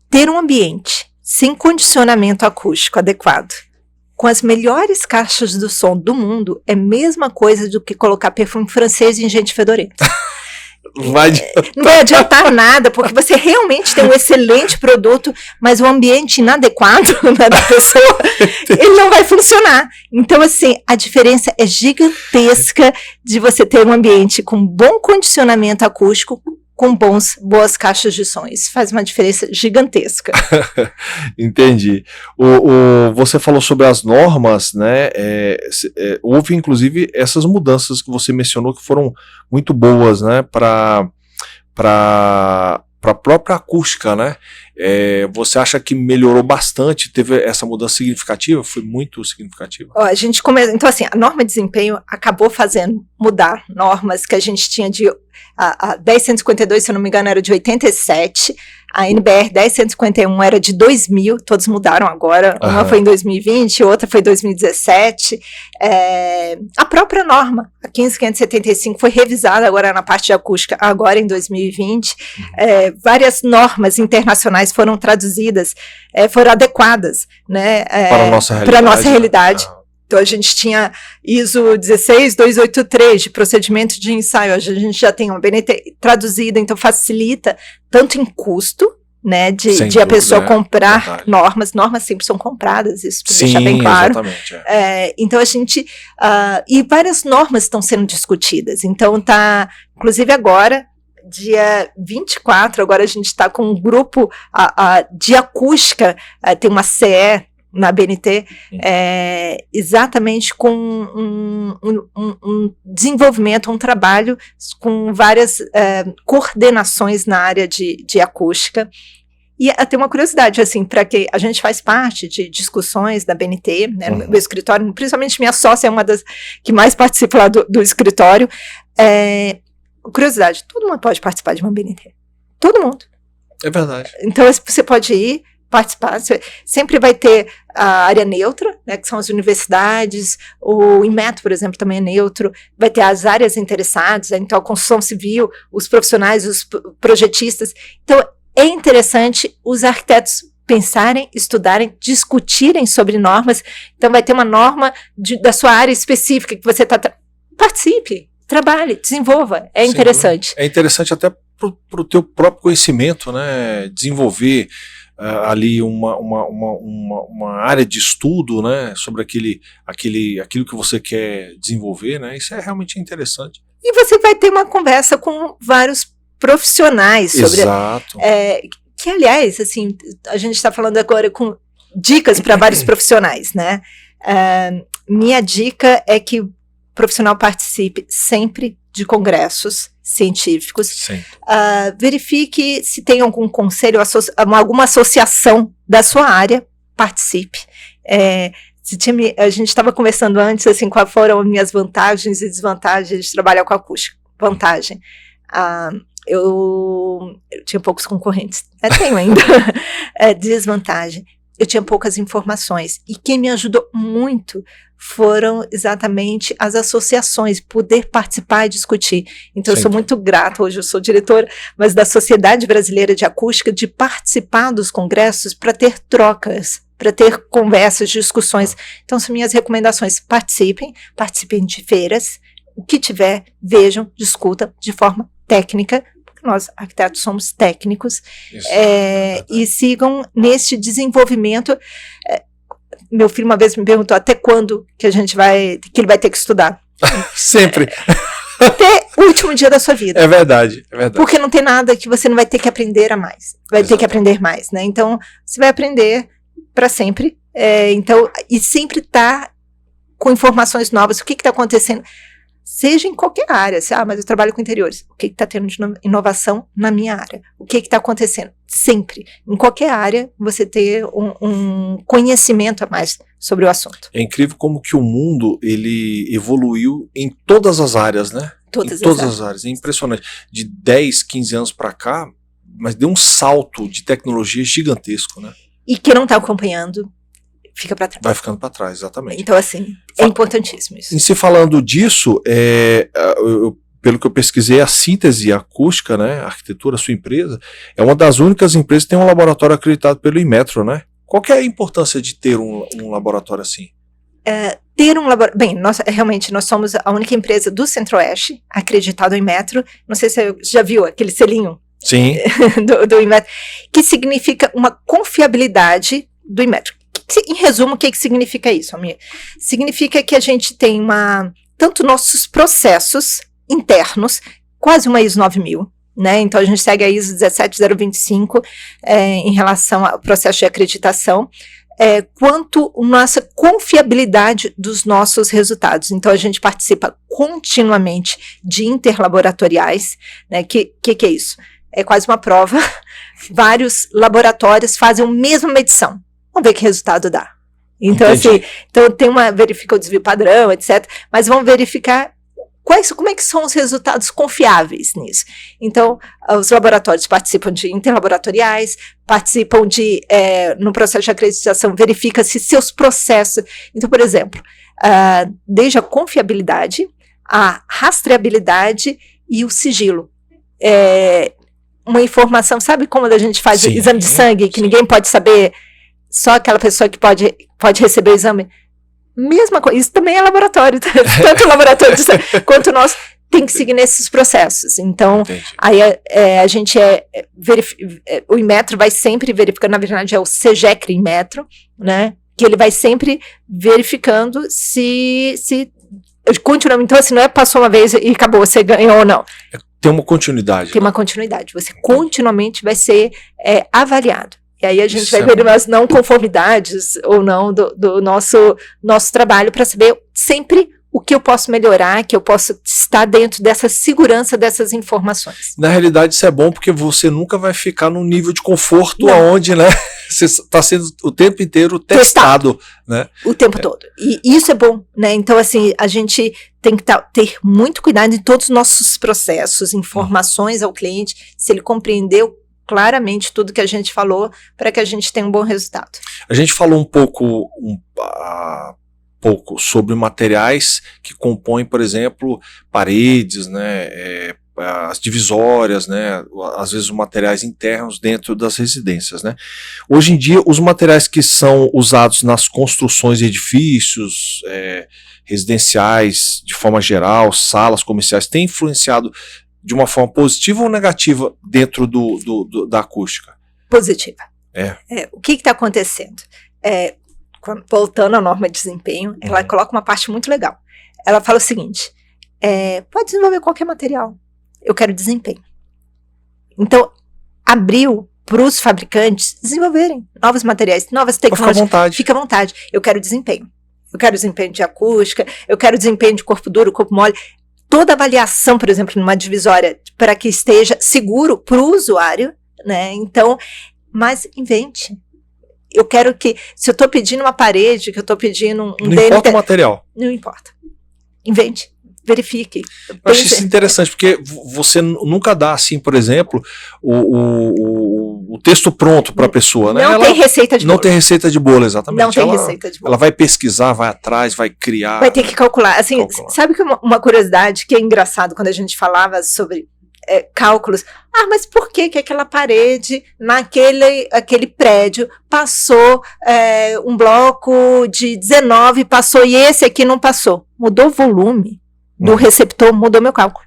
ter um ambiente sem condicionamento acústico adequado, com as melhores caixas do som do mundo, é a mesma coisa do que colocar perfume francês em gente fedorenta. Não vai adiantar nada, porque você realmente tem um excelente produto, mas o ambiente inadequado, né, da pessoa, ele não vai funcionar. Então, assim, a diferença é gigantesca de você ter um ambiente com bom condicionamento acústico, com boas caixas de som. Isso faz uma diferença gigantesca. Entendi. Você falou sobre as normas, né? Houve, inclusive, essas mudanças que você mencionou que foram muito boas, né? Para a própria acústica, né? Você acha que melhorou bastante? Teve essa mudança significativa? Foi muito significativa? A gente então, assim, a norma de desempenho acabou fazendo mudar normas que a gente tinha a 10152, se eu não me engano, era de 87, a NBR 10151 era de 2000, todos mudaram agora, uma foi em 2020, outra foi em 2017, a própria norma, a 15575, foi revisada agora na parte de acústica, agora em 2020, várias normas internacionais foram traduzidas, foram adequadas, né, para a nossa realidade. Então, a gente tinha ISO 16283 de procedimento de ensaio, a gente já tem uma BNT traduzida, então facilita tanto em custo, né, de a pessoa comprar normas sempre são compradas, isso para deixar bem claro. Exatamente, então a gente, e várias normas estão sendo discutidas, então inclusive agora, dia 24, agora a gente está com um grupo de acústica, tem uma CE, na BNT, exatamente com um desenvolvimento, um trabalho com várias coordenações na área de acústica. E tem uma curiosidade, assim, para que a gente faz parte de discussões da BNT, né, no meu escritório, principalmente minha sócia é uma das que mais participa lá do escritório. Curiosidade, todo mundo pode participar de uma BNT. Todo mundo. É verdade. Então, você pode ir, participar, sempre vai ter a área neutra, né, que são as universidades, o Inmetro, por exemplo, também é neutro, vai ter as áreas interessadas, então a construção civil, os profissionais, os projetistas. Então, é interessante os arquitetos pensarem, estudarem, discutirem sobre normas. Então, vai ter uma norma da sua área específica que você está... Participe, trabalhe, desenvolva, é interessante. É interessante até para o teu próprio conhecimento, né, desenvolver ali uma área de estudo, né, sobre aquilo que você quer desenvolver, né, isso é realmente interessante. E você vai ter uma conversa com vários profissionais sobre... Exato. Que, aliás, assim, a gente está falando agora com dicas para vários profissionais, né? Minha dica é que o profissional participe sempre de congressos científicos. Verifique se tem algum conselho, alguma associação da sua área, participe. A gente estava conversando antes, assim, quais foram as minhas vantagens e desvantagens de trabalhar com acústica. Vantagem. Eu tinha poucos concorrentes. Tenho ainda. Desvantagem. Eu tinha poucas informações. E quem me ajudou muito foram exatamente as associações, poder participar e discutir. Então, eu sou muito grata, hoje eu sou diretora, mas da Sociedade Brasileira de Acústica, de participar dos congressos para ter trocas, para ter conversas, discussões. Então, são minhas recomendações. Participem de feiras, o que tiver, vejam, discutam de forma técnica, porque nós, arquitetos, somos técnicos, e sigam nesse desenvolvimento. Meu filho uma vez me perguntou até quando que ele vai ter que estudar. Sempre. Até o último dia da sua vida. É verdade, é verdade. Porque não tem nada que você não vai ter que aprender a mais. Vai ter que aprender mais, né? Então, você vai aprender para sempre. E sempre tá com informações novas. O que está acontecendo? Seja em qualquer área. Mas eu trabalho com interiores. O que está tendo de inovação na minha área? O que está acontecendo? Sempre. Em qualquer área, você ter um conhecimento a mais sobre o assunto. É incrível como que o mundo, ele evoluiu em todas as áreas, né? Todas as áreas. É impressionante. De 10, 15 anos para cá, mas deu um salto de tecnologia gigantesco, né? E quem não está acompanhando, fica para trás. Vai ficando para trás, exatamente. Então, assim, é importantíssimo isso. Em se falando disso, pelo que eu pesquisei, a Síntese Acústica, né, a arquitetura, a sua empresa, é uma das únicas empresas que tem um laboratório acreditado pelo Inmetro, né? Qual que é a importância de ter um laboratório assim? Ter um laboratório... Bem, realmente, nós somos a única empresa do Centro-Oeste acreditado em Inmetro. Não sei se você já viu aquele selinho. Sim. do Inmetro, que significa uma confiabilidade do Inmetro. Em resumo, o que significa isso, Amir? Significa que a gente tem tanto nossos processos internos, quase uma ISO 9000, né? Então a gente segue a ISO 17025 em relação ao processo de acreditação, quanto a nossa confiabilidade dos nossos resultados. Então a gente participa continuamente de interlaboratoriais, né? Que é isso? É quase uma prova. Vários laboratórios fazem a mesma medição. Vamos ver que resultado dá. Então, assim, verifica o desvio padrão, etc. Mas vamos verificar como é que são os resultados confiáveis nisso. Então, os laboratórios participam de interlaboratoriais, participam no processo de acreditação, verifica se seus processos... Então, por exemplo, desde a confiabilidade, a rastreabilidade e o sigilo. Uma informação, sabe como a gente faz exame de sangue, que ninguém pode saber... Só aquela pessoa que pode receber o exame. Mesma coisa, isso também é laboratório, tanto o laboratório quanto o nosso tem que seguir nesses processos. Então, aí a gente o Inmetro vai sempre verificando, na verdade é o CEGECRE Inmetro, né, que ele vai sempre verificando se continua. Então, assim, não é passou uma vez e acabou, você ganhou ou não. Tem uma continuidade. Tem uma continuidade, você continuamente vai ser avaliado. E aí a gente vai ver as não conformidades ou não do nosso trabalho para saber sempre o que eu posso melhorar, que eu posso estar dentro dessa segurança dessas informações. Na realidade isso é bom porque você nunca vai ficar num nível de conforto onde, né, você está sendo o tempo inteiro testado, né? O tempo todo. E isso é bom, né? Então, assim, a gente tem que ter muito cuidado em todos os nossos processos, informações ao cliente, se ele compreendeu claramente tudo que a gente falou para que a gente tenha um bom resultado. A gente falou um pouco sobre materiais que compõem, por exemplo, paredes, né, as divisórias, né, às vezes os materiais internos dentro das residências, né. Hoje em dia, os materiais que são usados nas construções de edifícios residenciais, de forma geral, salas comerciais, têm influenciado de uma forma positiva ou negativa dentro da acústica? Positiva. O que está acontecendo? Voltando à norma de desempenho, ela coloca uma parte muito legal. Ela fala o seguinte, pode desenvolver qualquer material, eu quero desempenho. Então, abriu para os fabricantes desenvolverem novos materiais, novas tecnologias. Fica à vontade. Eu quero desempenho. Eu quero desempenho de acústica, eu quero desempenho de corpo duro, corpo mole. Toda avaliação, por exemplo, numa divisória, para que esteja seguro para o usuário, né? Então, mas invente. Eu quero que, se eu estou pedindo uma parede, que eu estou pedindo um não importa o material. Não importa. Invente. Verifique. Eu acho isso interessante, porque você nunca dá, assim, por exemplo, o texto pronto para a pessoa, né? Não tem receita de bolo. Não tem receita de bolo, exatamente. Não tem receita de bolo. Ela vai pesquisar, vai atrás, vai criar. Vai ter que calcular. Assim, sabe que uma curiosidade que é engraçado quando a gente falava sobre cálculos? Mas por que aquela parede aquele prédio passou um bloco de 19, passou e esse aqui não passou? Mudou o volume do receptor, mudou meu cálculo.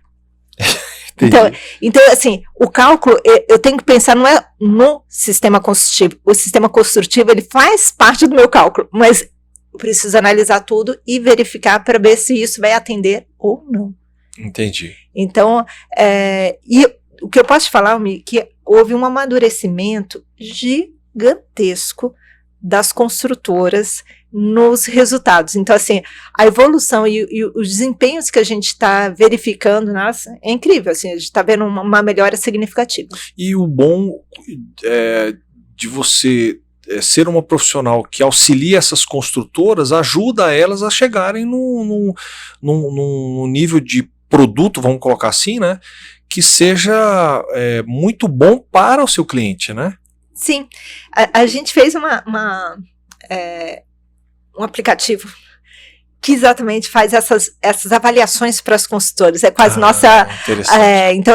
Então, assim, o cálculo, eu tenho que pensar, não é no sistema construtivo. O sistema construtivo, ele faz parte do meu cálculo, mas eu preciso analisar tudo e verificar para ver se isso vai atender ou não. Entendi. Então, e o que eu posso te falar, que houve um amadurecimento gigantesco das construtoras nos resultados. Então, assim, a evolução e os desempenhos que a gente está verificando, nossa, é incrível, assim, a gente está vendo uma melhora significativa. E o bom de você ser uma profissional que auxilia essas construtoras, ajuda elas a chegarem num nível de produto, vamos colocar assim, né, que seja muito bom para o seu cliente, né? Sim, a gente fez um aplicativo que exatamente faz essas avaliações para as consultoras. É quase nossa... Então,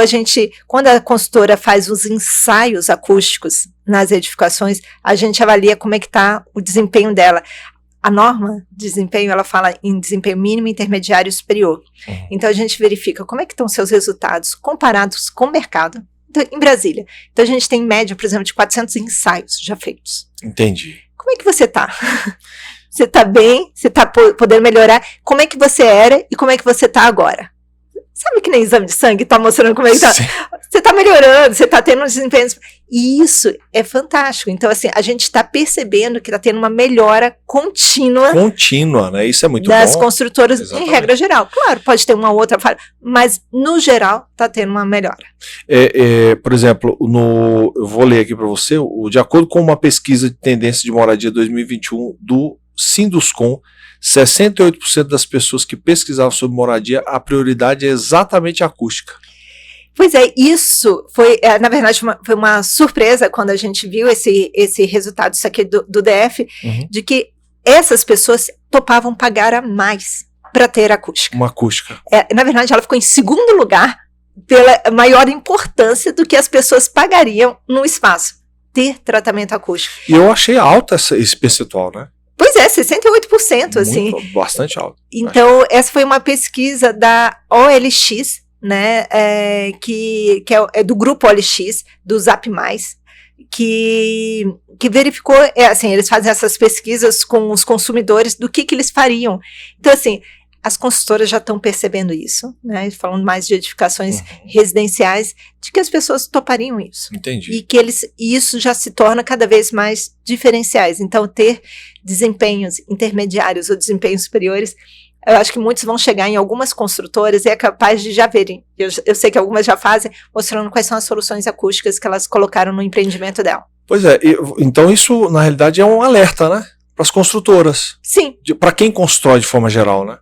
quando a consultora faz os ensaios acústicos nas edificações, a gente avalia como é que está o desempenho dela. A norma de desempenho, ela fala em desempenho mínimo, intermediário e superior. Então, a gente verifica como é que estão seus resultados comparados com o mercado. Então, em Brasília. Então, a gente tem média, por exemplo, de 400 ensaios já feitos. Entendi. Como é que você está? Você está bem? Você está podendo melhorar? Como é que você era e como é que você está agora? Sabe que nem exame de sangue está mostrando como é que está? Você está melhorando, você está tendo um desempenho. E isso é fantástico. Então, assim, a gente está percebendo que está tendo uma melhora contínua. Contínua, né? Isso é muito bom. Das construtoras, exatamente, em regra geral. Claro, pode ter uma outra falha, mas, no geral, está tendo uma melhora. Por exemplo, eu vou ler aqui para você, de acordo com uma pesquisa de tendência de moradia 2021 do Sinduscom, 68% das pessoas que pesquisavam sobre moradia, a prioridade é exatamente a acústica. Pois é, isso foi, na verdade, foi uma surpresa quando a gente viu esse resultado, isso aqui do DF, de que essas pessoas topavam pagar a mais para ter acústica. Uma acústica. Na verdade, ela ficou em segundo lugar pela maior importância do que as pessoas pagariam no espaço, ter tratamento acústico. E eu achei alta esse percentual, né? Pois é, 68%, assim. Bastante alto. Então, essa foi uma pesquisa da OLX, né, que é do grupo OLX, do Zap+, que verificou, assim, eles fazem essas pesquisas com os consumidores do que eles fariam. Então, assim, as consultoras já estão percebendo isso, né, falando mais de edificações residenciais, de que as pessoas topariam isso. Entendi. E isso já se torna cada vez mais diferenciais. Então, ter desempenhos intermediários ou desempenhos superiores, eu acho que muitos vão chegar em algumas construtoras e é capaz de já verem. Eu sei que algumas já fazem, mostrando quais são as soluções acústicas que elas colocaram no empreendimento dela. Pois é, então isso, na realidade, é um alerta, né? Para as construtoras. Sim. Para quem constrói de forma geral, né?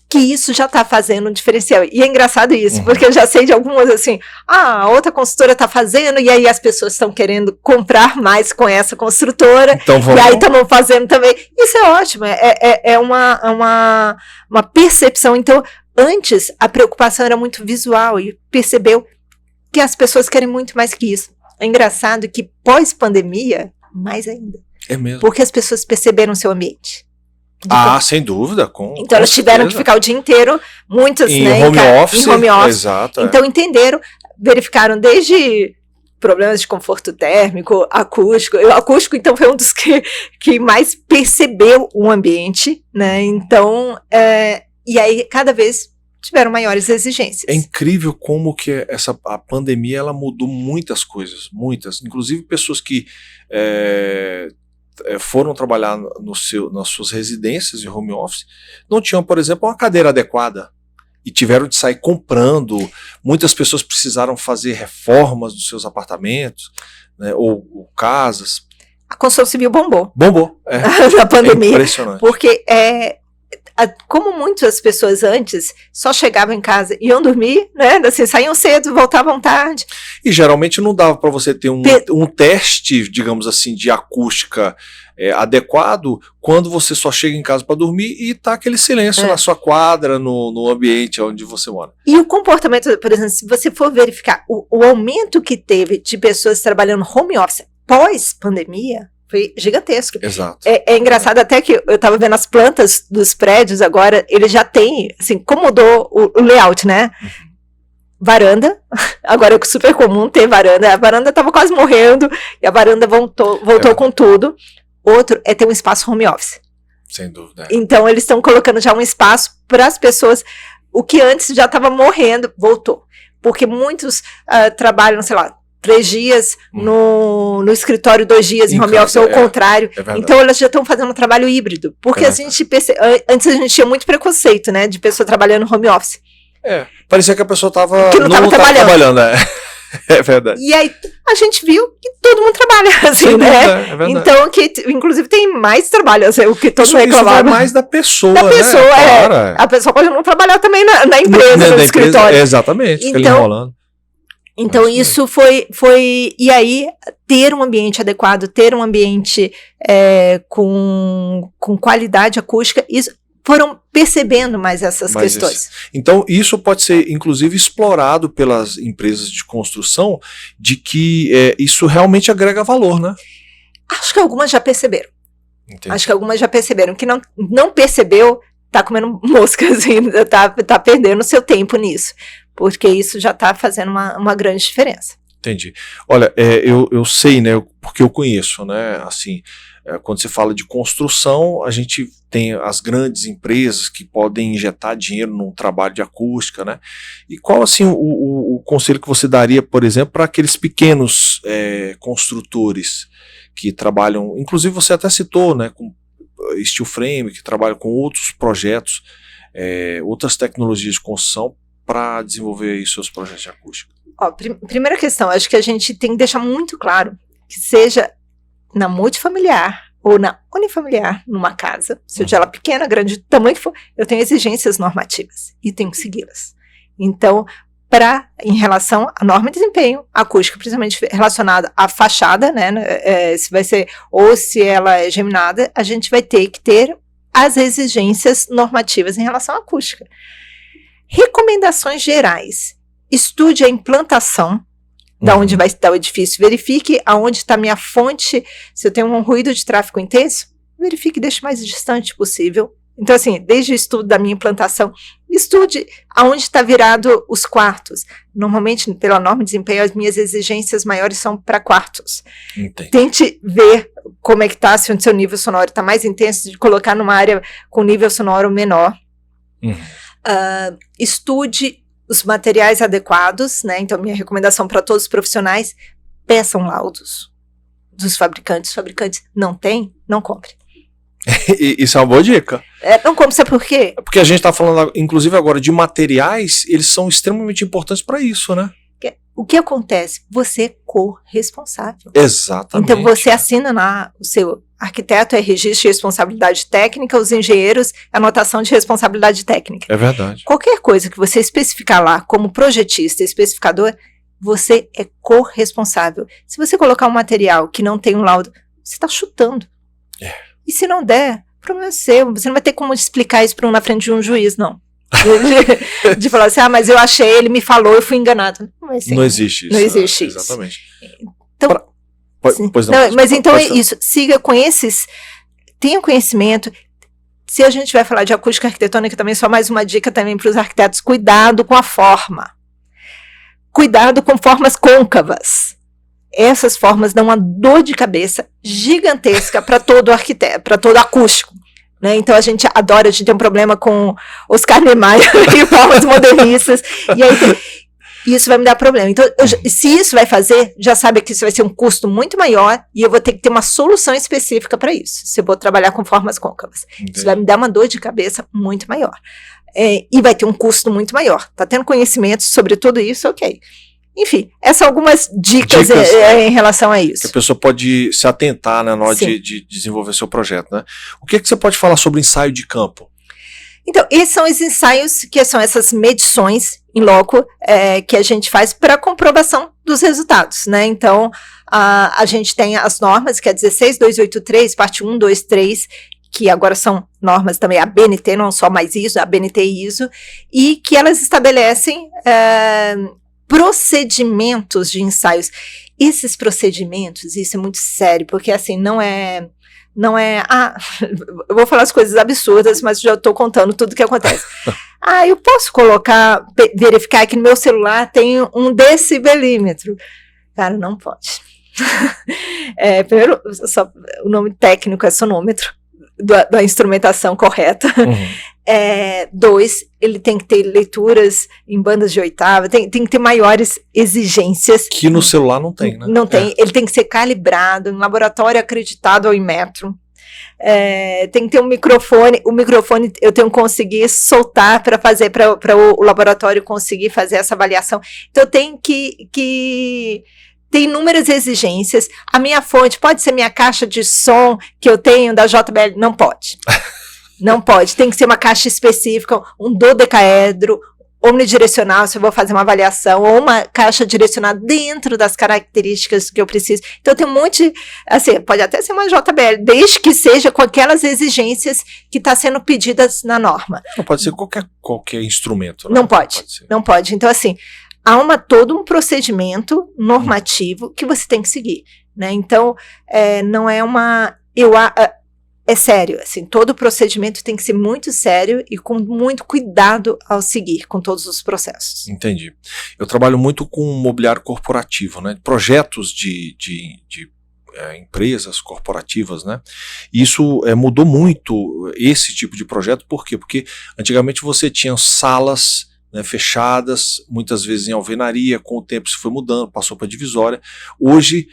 que isso já está fazendo um diferencial. E é engraçado isso, porque eu já sei de algumas assim, a outra construtora está fazendo, e aí as pessoas estão querendo comprar mais com essa construtora, então, e aí estão fazendo também. Isso é ótimo, é uma percepção. Então, antes, a preocupação era muito visual, e percebeu que as pessoas querem muito mais que isso. É engraçado que pós-pandemia, mais ainda. É mesmo. Porque as pessoas perceberam o seu ambiente. Sem dúvida. Então elas tiveram que ficar o dia inteiro, muitas, em né, home office, em home office. Exato, então entenderam, verificaram desde problemas de conforto térmico, acústico. O acústico, então, foi um dos que mais percebeu o ambiente, né? Então, e aí cada vez tiveram maiores exigências. É incrível como que a pandemia ela mudou muitas coisas, muitas. Inclusive pessoas que foram trabalhar nas suas residências em home office, não tinham, por exemplo, uma cadeira adequada e tiveram de sair comprando. Muitas pessoas precisaram fazer reformas dos seus apartamentos, né, ou casas. A construção civil bombou. Bombou, na pandemia. É impressionante. Porque como muitas pessoas antes só chegavam em casa, iam dormir, né? Assim, saíam cedo, voltavam tarde. E geralmente não dava para você ter um teste, digamos assim, de acústica adequado quando você só chega em casa para dormir e tá aquele silêncio na sua quadra, no ambiente onde você mora. E o comportamento, por exemplo, se você for verificar o aumento que teve de pessoas trabalhando home office pós-pandemia, foi gigantesco. Exato. É engraçado até que eu estava vendo as plantas dos prédios agora, ele já tem, assim, como mudou o layout, né? Varanda, agora é super comum ter varanda, a varanda estava quase morrendo, e a varanda voltou com tudo. Outro é ter um espaço home office. Sem dúvida. Então eles estão colocando já um espaço para as pessoas, o que antes já estava morrendo, voltou. Porque muitos trabalham, sei lá, 3 dias no escritório, 2 dias em home office, ou o contrário. Então elas já estão fazendo um trabalho híbrido. Porque antes a gente tinha muito preconceito, né, de pessoa trabalhando home office. Parecia que a pessoa não estava trabalhando. É verdade. E aí a gente viu que todo mundo trabalha, assim, né? É verdade. Então, inclusive tem mais trabalho, assim, o que todo mundo reclamava. Isso vai mais da pessoa, da pessoa, né? Claro, A pessoa pode não trabalhar também na empresa, no escritório. Exatamente, fica ali enrolando. Então isso foi, e aí ter um ambiente adequado, ter um ambiente com qualidade acústica, isso foram percebendo mais essas questões. Então isso pode ser inclusive explorado pelas empresas de construção, de que isso realmente agrega valor, né? Acho que algumas já perceberam. Entendi. Acho que algumas já perceberam. Que não percebeu, tá comendo moscas, tá perdendo seu tempo nisso. Porque isso já está fazendo uma grande diferença. Entendi. Olha, eu sei, né, porque eu conheço, né, assim, quando você fala de construção, a gente tem as grandes empresas que podem injetar dinheiro num trabalho de acústica, né, e qual, assim, o conselho que você daria, por exemplo, para aqueles pequenos construtores que trabalham, inclusive você até citou, né, com steel frame, que trabalham com outros projetos, outras tecnologias de construção, para desenvolver aí seus projetos de acústica? Primeira questão, acho que a gente tem que deixar muito claro que seja na multifamiliar ou na unifamiliar, numa casa, seja ela pequena, grande, do tamanho que for, eu tenho exigências normativas e tenho que segui-las. Então, em relação à norma de desempenho acústica, principalmente relacionada à fachada, né, se vai ser, ou se ela é geminada, a gente vai ter que ter as exigências normativas em relação à acústica. Recomendações gerais. Estude a implantação da onde vai estar o edifício. Verifique aonde está minha fonte. Se eu tenho um ruído de tráfego intenso, verifique e deixe o mais distante possível. Então, assim, desde o estudo da minha implantação, estude aonde está virado os quartos. Normalmente, pela norma de desempenho, as minhas exigências maiores são para quartos. Entendi. Tente ver como é que está, se o seu nível sonoro está mais intenso, de colocar numa área com nível sonoro menor. Estude os materiais adequados, né? Então, minha recomendação para todos os profissionais, peçam laudos dos fabricantes. Os fabricantes não têm, não compre. Isso é uma boa dica. Não compre, sabe por quê? Porque a gente está falando, inclusive agora, de materiais, eles são extremamente importantes para isso, né? o que acontece? Você é corresponsável. Exatamente. Então você assina lá o seu arquiteto é registro de responsabilidade técnica, os engenheiros anotação de responsabilidade técnica. É verdade. Qualquer coisa que você especificar lá como projetista, especificador, você é corresponsável. Se você colocar um material que não tem um laudo, você está chutando. E se não der, o problema é seu. Você não vai ter como explicar isso na frente de um juiz, não. De falar assim, mas eu achei, ele me falou, eu fui enganado. Não existe isso. Não existe isso. Exatamente. Então, pois não, mas então é isso. Siga com esses, tenha conhecimento. Se a gente vai falar de acústica arquitetônica também, só mais uma dica também para os arquitetos, cuidado com a forma. Cuidado com formas côncavas. Essas formas dão uma dor de cabeça gigantesca para todo arquiteto, para todo acústico. Né? Então a gente tem um problema com Oscar Niemeyer e formas modernistas, e aí isso vai me dar problema. Então, se isso vai fazer, já sabe que isso vai ser um custo muito maior e eu vou ter que ter uma solução específica para isso, se eu vou trabalhar com formas côncavas. Entendi. Isso vai me dar uma dor de cabeça muito maior. E vai ter um custo muito maior. Tá tendo conhecimento sobre tudo isso, ok. Enfim, essas são algumas dicas em relação a isso. Que a pessoa pode se atentar, né, na hora de desenvolver seu projeto, né? O que você pode falar sobre ensaio de campo? Então, esses são os ensaios, que são essas medições em loco que a gente faz para comprovação dos resultados, né? Então, a gente tem as normas, que é 16283, parte 1, 2, 3, que agora são normas também, a BNT, não só mais ISO, a BNT e ISO, e que elas estabelecem procedimentos de ensaios. Esses procedimentos, isso é muito sério, porque assim, não é, eu vou falar as coisas absurdas, mas já estou contando tudo o que acontece. Eu posso verificar que no meu celular tem um decibelímetro. Cara, não pode. Primeiro, o nome técnico é sonômetro, da instrumentação correta. Uhum. 2, ele tem que ter leituras em bandas de oitava, tem que ter maiores exigências. Que no celular não tem, né? Não tem, ele tem que ser calibrado em laboratório acreditado ao Inmetro. Tem que ter um microfone, o microfone eu tenho que conseguir soltar para fazer, para o laboratório conseguir fazer essa avaliação. Então tem que tem inúmeras exigências. A minha fonte pode ser minha caixa de som que eu tenho da JBL? Não pode. Não pode. Tem que ser uma caixa específica, um dodecaedro, omnidirecional, se eu vou fazer uma avaliação, ou uma caixa direcionada dentro das características que eu preciso. Então tem um monte, assim, pode até ser uma JBL, desde que seja com aquelas exigências que está sendo pedidas na norma. Não pode ser qualquer instrumento. Né? Não pode. Não pode. Então, assim, há todo um procedimento normativo que você tem que seguir, né? Então, não é uma... É sério, assim, todo o procedimento tem que ser muito sério e com muito cuidado ao seguir com todos os processos. Entendi. Eu trabalho muito com mobiliário corporativo, né? Projetos de empresas corporativas, né? E isso mudou muito esse tipo de projeto, por quê? Porque antigamente você tinha salas, né, fechadas, muitas vezes em alvenaria, com o tempo isso foi mudando, passou para divisória. Hoje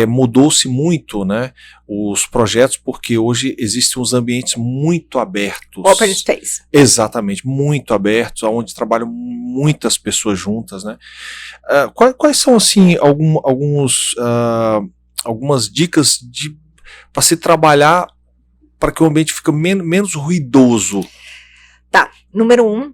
mudou-se muito, né, os projetos, porque hoje existem uns ambientes muito abertos. Open space. Exatamente, muito abertos, onde trabalham muitas pessoas juntas, né? Quais são, assim, algumas dicas para se trabalhar para que o ambiente fique menos ruidoso? Tá, número 1,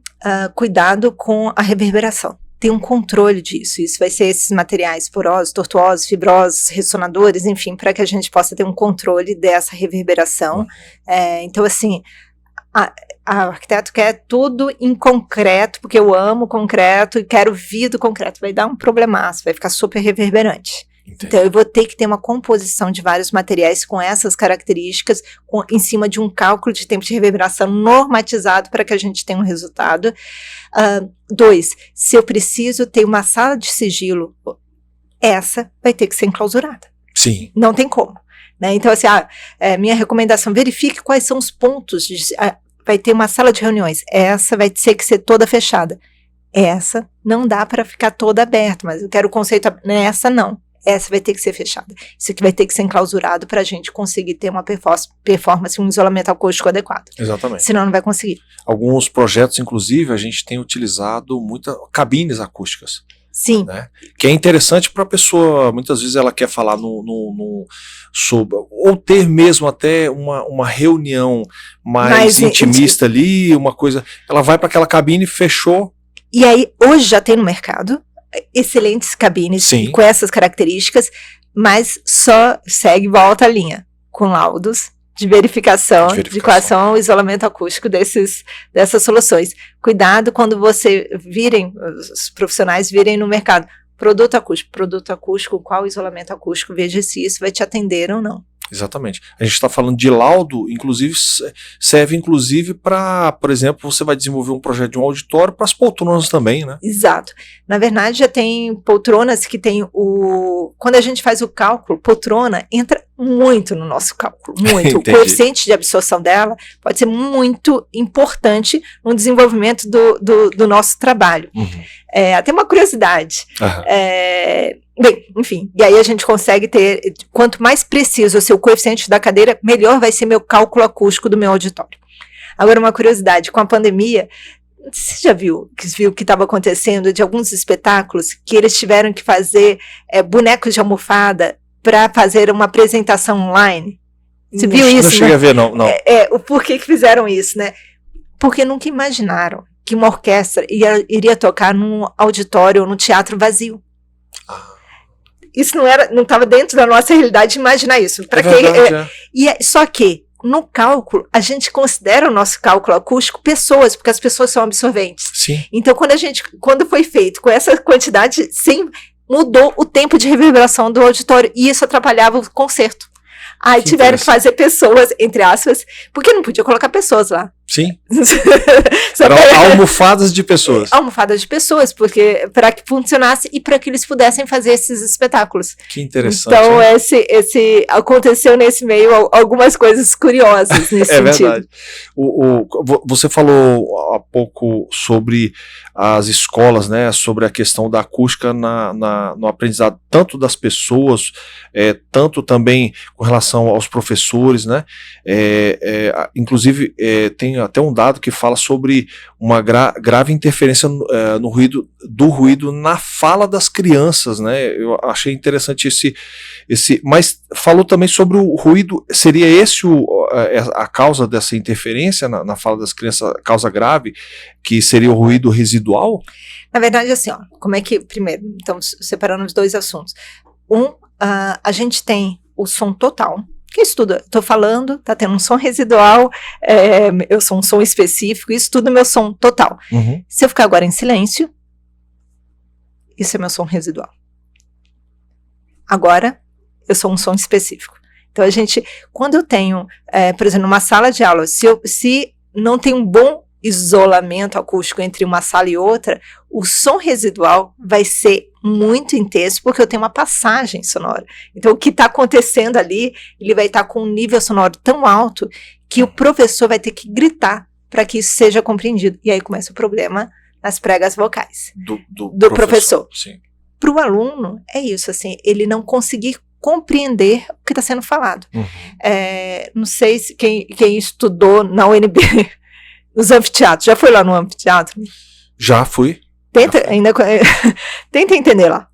cuidado com a reverberação. Tem um controle disso. Isso vai ser esses materiais porosos, tortuosos, fibrosos, ressonadores, enfim, para que a gente possa ter um controle dessa reverberação. Então, assim, a arquiteto quer tudo em concreto, porque eu amo concreto e quero vidro concreto. Vai dar um problemaço, vai ficar super reverberante. Entendi. Então, eu vou ter que ter uma composição de vários materiais com essas características, em cima de um cálculo de tempo de reverberação normatizado para que a gente tenha um resultado. 2, se eu preciso ter uma sala de sigilo, essa vai ter que ser enclausurada. Sim. Não tem como. Né? Então, assim, minha recomendação, verifique quais são os pontos. Vai ter uma sala de reuniões, essa vai ter que ser toda fechada. Essa não dá para ficar toda aberta, mas eu quero o conceito, nessa não. Essa vai ter que ser fechada. Isso aqui vai ter que ser enclausurado para a gente conseguir ter uma performance, um isolamento acústico adequado. Exatamente. Senão não vai conseguir. Alguns projetos, inclusive, a gente tem utilizado muitas cabines acústicas. Sim. Né? Que é interessante para a pessoa, muitas vezes ela quer falar sobre, ou ter mesmo até uma reunião mais intimista ali, uma coisa, ela vai para aquela cabine, fechou. E aí, hoje já tem no mercado excelentes cabines com essas características, mas só segue volta à linha, com laudos de verificação de quais são o isolamento acústico dessas soluções. Cuidado quando os profissionais virem no mercado. Produto acústico, qual isolamento acústico, veja se isso vai te atender ou não. Exatamente. A gente está falando de laudo, inclusive serve inclusive para, por exemplo, você vai desenvolver um projeto de um auditório para as poltronas também, né? Exato. Na verdade, já tem poltronas que tem quando a gente faz o cálculo, poltrona entra muito no nosso cálculo, muito. O coeficiente de absorção dela pode ser muito importante no desenvolvimento do nosso trabalho. Até uma curiosidade. Bem, enfim, e aí a gente consegue ter, quanto mais preciso o seu coeficiente da cadeira, melhor vai ser meu cálculo acústico do meu auditório. Agora, uma curiosidade, com a pandemia, você já viu o que estava acontecendo de alguns espetáculos que eles tiveram que fazer bonecos de almofada para fazer uma apresentação online? Você viu isso? Não cheguei a ver, não. O porquê que fizeram isso, né? Porque nunca imaginaram que uma orquestra iria tocar num auditório ou num teatro vazio. Isso não estava dentro da nossa realidade imaginar isso. Só que, no cálculo, a gente considera o nosso cálculo acústico pessoas, porque as pessoas são absorventes. Sim. Então, quando foi feito com essa quantidade, mudou o tempo de reverberação do auditório, e isso atrapalhava o concerto. Aí tiveram que fazer pessoas, entre aspas, porque não podia colocar pessoas lá. Sim. Eram almofadas de pessoas. Almofadas de pessoas, porque para que funcionasse e para que eles pudessem fazer esses espetáculos. Que interessante. Então, aconteceu nesse meio algumas coisas curiosas nesse sentido. É verdade. Você falou há pouco sobre as escolas, né, sobre a questão da acústica no aprendizado, tanto das pessoas, tanto também com relação aos professores, né? Inclusive, tem até um dado que fala sobre uma grave interferência no ruído na fala das crianças, né? Eu achei interessante mas falou também sobre o ruído. Seria esse a causa dessa interferência na fala das crianças, a causa grave, que seria o ruído residual? Na verdade, assim, como é que, primeiro, então, separando os dois assuntos. A gente tem o som total. Que estuda, estou falando, tá tendo um som residual, eu sou um som específico, isso tudo é meu som total. Se eu ficar agora em silêncio, isso é meu som residual. Agora, eu sou um som específico. Então, quando eu tenho, por exemplo, numa sala de aula, se não tem um bom isolamento acústico entre uma sala e outra, o som residual vai ser muito intenso, porque eu tenho uma passagem sonora. Então, o que está acontecendo ali, ele vai estar com um nível sonoro tão alto que o professor vai ter que gritar para que isso seja compreendido. E aí começa o problema nas pregas vocais do professor. Para o aluno, é isso, assim, ele não conseguir compreender o que está sendo falado. Não sei se quem estudou na UNB, nos anfiteatros, já foi lá no anfiteatro? Já fui. Tenta entender lá.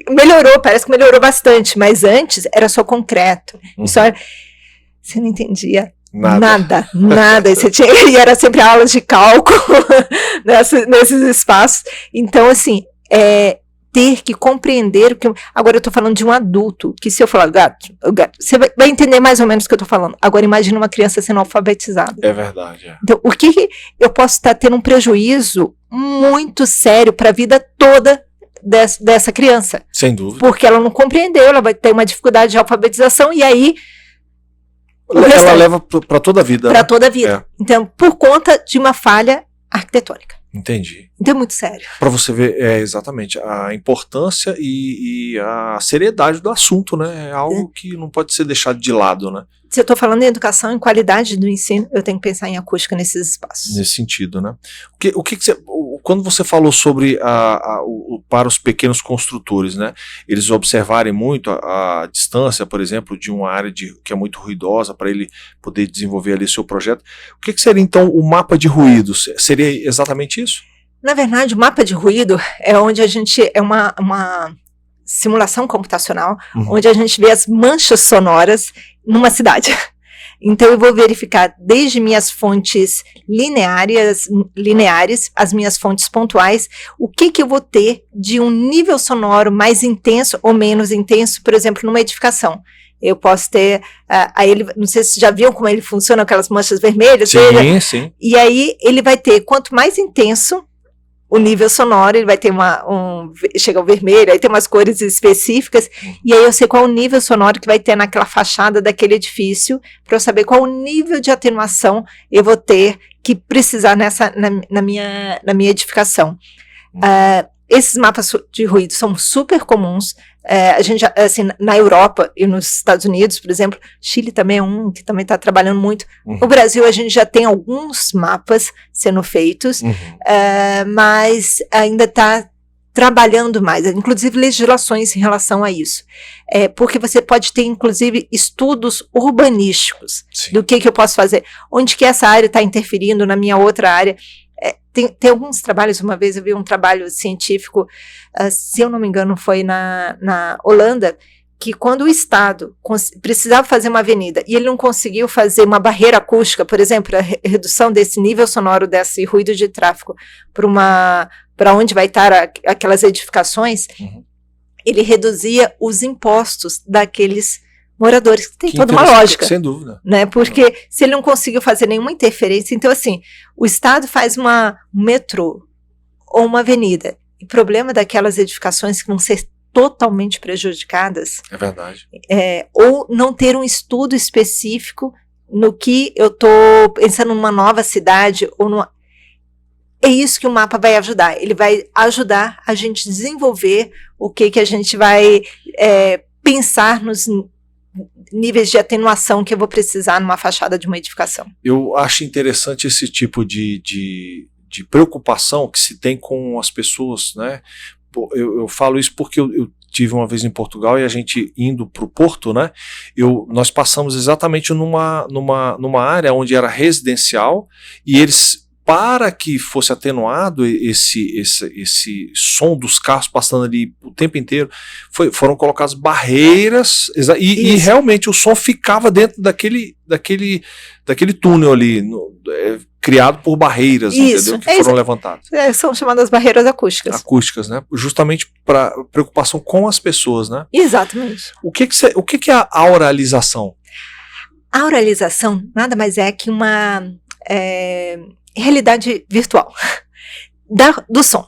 Melhorou, parece que melhorou bastante, mas antes era só concreto. Você não entendia nada. E era sempre aulas de cálculo nesses espaços. Então, assim, ter que compreender o que... Agora eu tô falando de um adulto, que se eu falar gato, você vai entender mais ou menos o que eu tô falando. Agora imagina uma criança sendo alfabetizada. É verdade. Então, o que eu posso estar tendo um prejuízo muito sério para a vida toda dessa criança? Sem dúvida. Porque ela não compreendeu, ela vai ter uma dificuldade de alfabetização e aí... Ela leva para toda a vida. Para toda a vida. Então, por conta de uma falha arquitetônica. Entendi. Então é muito sério. Para você ver exatamente a importância e a seriedade do assunto, né? É algo que não pode ser deixado de lado, né? Se eu estou falando em educação, em qualidade do ensino, eu tenho que pensar em acústica nesses espaços. Nesse sentido, né? Quando você falou sobre para os pequenos construtores, né? Eles observarem muito a distância, por exemplo, de uma área que é muito ruidosa para ele poder desenvolver ali o seu projeto. O que seria então o mapa de ruídos? Seria exatamente isso? Na verdade, o mapa de ruído é onde a gente, é uma simulação computacional, onde a gente vê as manchas sonoras numa cidade. Então, eu vou verificar desde minhas fontes lineares, as minhas fontes pontuais, o que eu vou ter de um nível sonoro mais intenso ou menos intenso, por exemplo, numa edificação. Eu posso ter, não sei se já viram como ele funciona, aquelas manchas vermelhas. Sim, sim. E aí, ele vai ter, quanto mais intenso o nível sonoro, ele vai ter chega ao vermelho, aí tem umas cores específicas, e aí eu sei qual o nível sonoro que vai ter naquela fachada daquele edifício, para eu saber qual o nível de atenuação eu vou ter que precisar na minha edificação. Esses mapas de ruído são super comuns. A gente, assim, na Europa e nos Estados Unidos, por exemplo, Chile também é um que também está trabalhando muito. No Brasil, a gente já tem alguns mapas sendo feitos, mas ainda está trabalhando mais, inclusive legislações em relação a isso. Porque você pode ter, inclusive, estudos urbanísticos. Sim. Do que eu posso fazer, onde que essa área está interferindo na minha outra área. Tem alguns trabalhos, uma vez eu vi um trabalho científico, se eu não me engano foi na Holanda, que quando o Estado precisava fazer uma avenida e ele não conseguiu fazer uma barreira acústica, por exemplo, a redução desse nível sonoro, desse ruído de tráfego para onde vai estar aquelas edificações, ele reduzia os impostos daqueles moradores, que tem toda uma lógica. Sem dúvida. Né? Porque se ele não conseguiu fazer nenhuma interferência, então assim, o Estado faz um metrô ou uma avenida, e o problema daquelas edificações que vão ser totalmente prejudicadas. É verdade. Ou não ter um estudo específico no que eu estou pensando numa nova cidade, é isso que o mapa vai ajudar. Ele vai ajudar a gente desenvolver o que a gente vai pensar nos níveis de atenuação que eu vou precisar numa fachada de uma edificação. Eu acho interessante esse tipo de preocupação que se tem com as pessoas, né? Eu falo isso porque eu tive uma vez em Portugal e a gente indo para o Porto, né? Nós passamos exatamente numa área onde era residencial e eles, para que fosse atenuado esse som dos carros passando ali o tempo inteiro, foram colocadas barreiras e realmente o som ficava dentro daquele túnel ali, criado por barreiras, entendeu? Que foram levantadas. São chamadas barreiras acústicas. Acústicas, né? Justamente para preocupação com as pessoas, né? Exatamente. O que é a auralização? A auralização nada mais é que uma realidade virtual do som.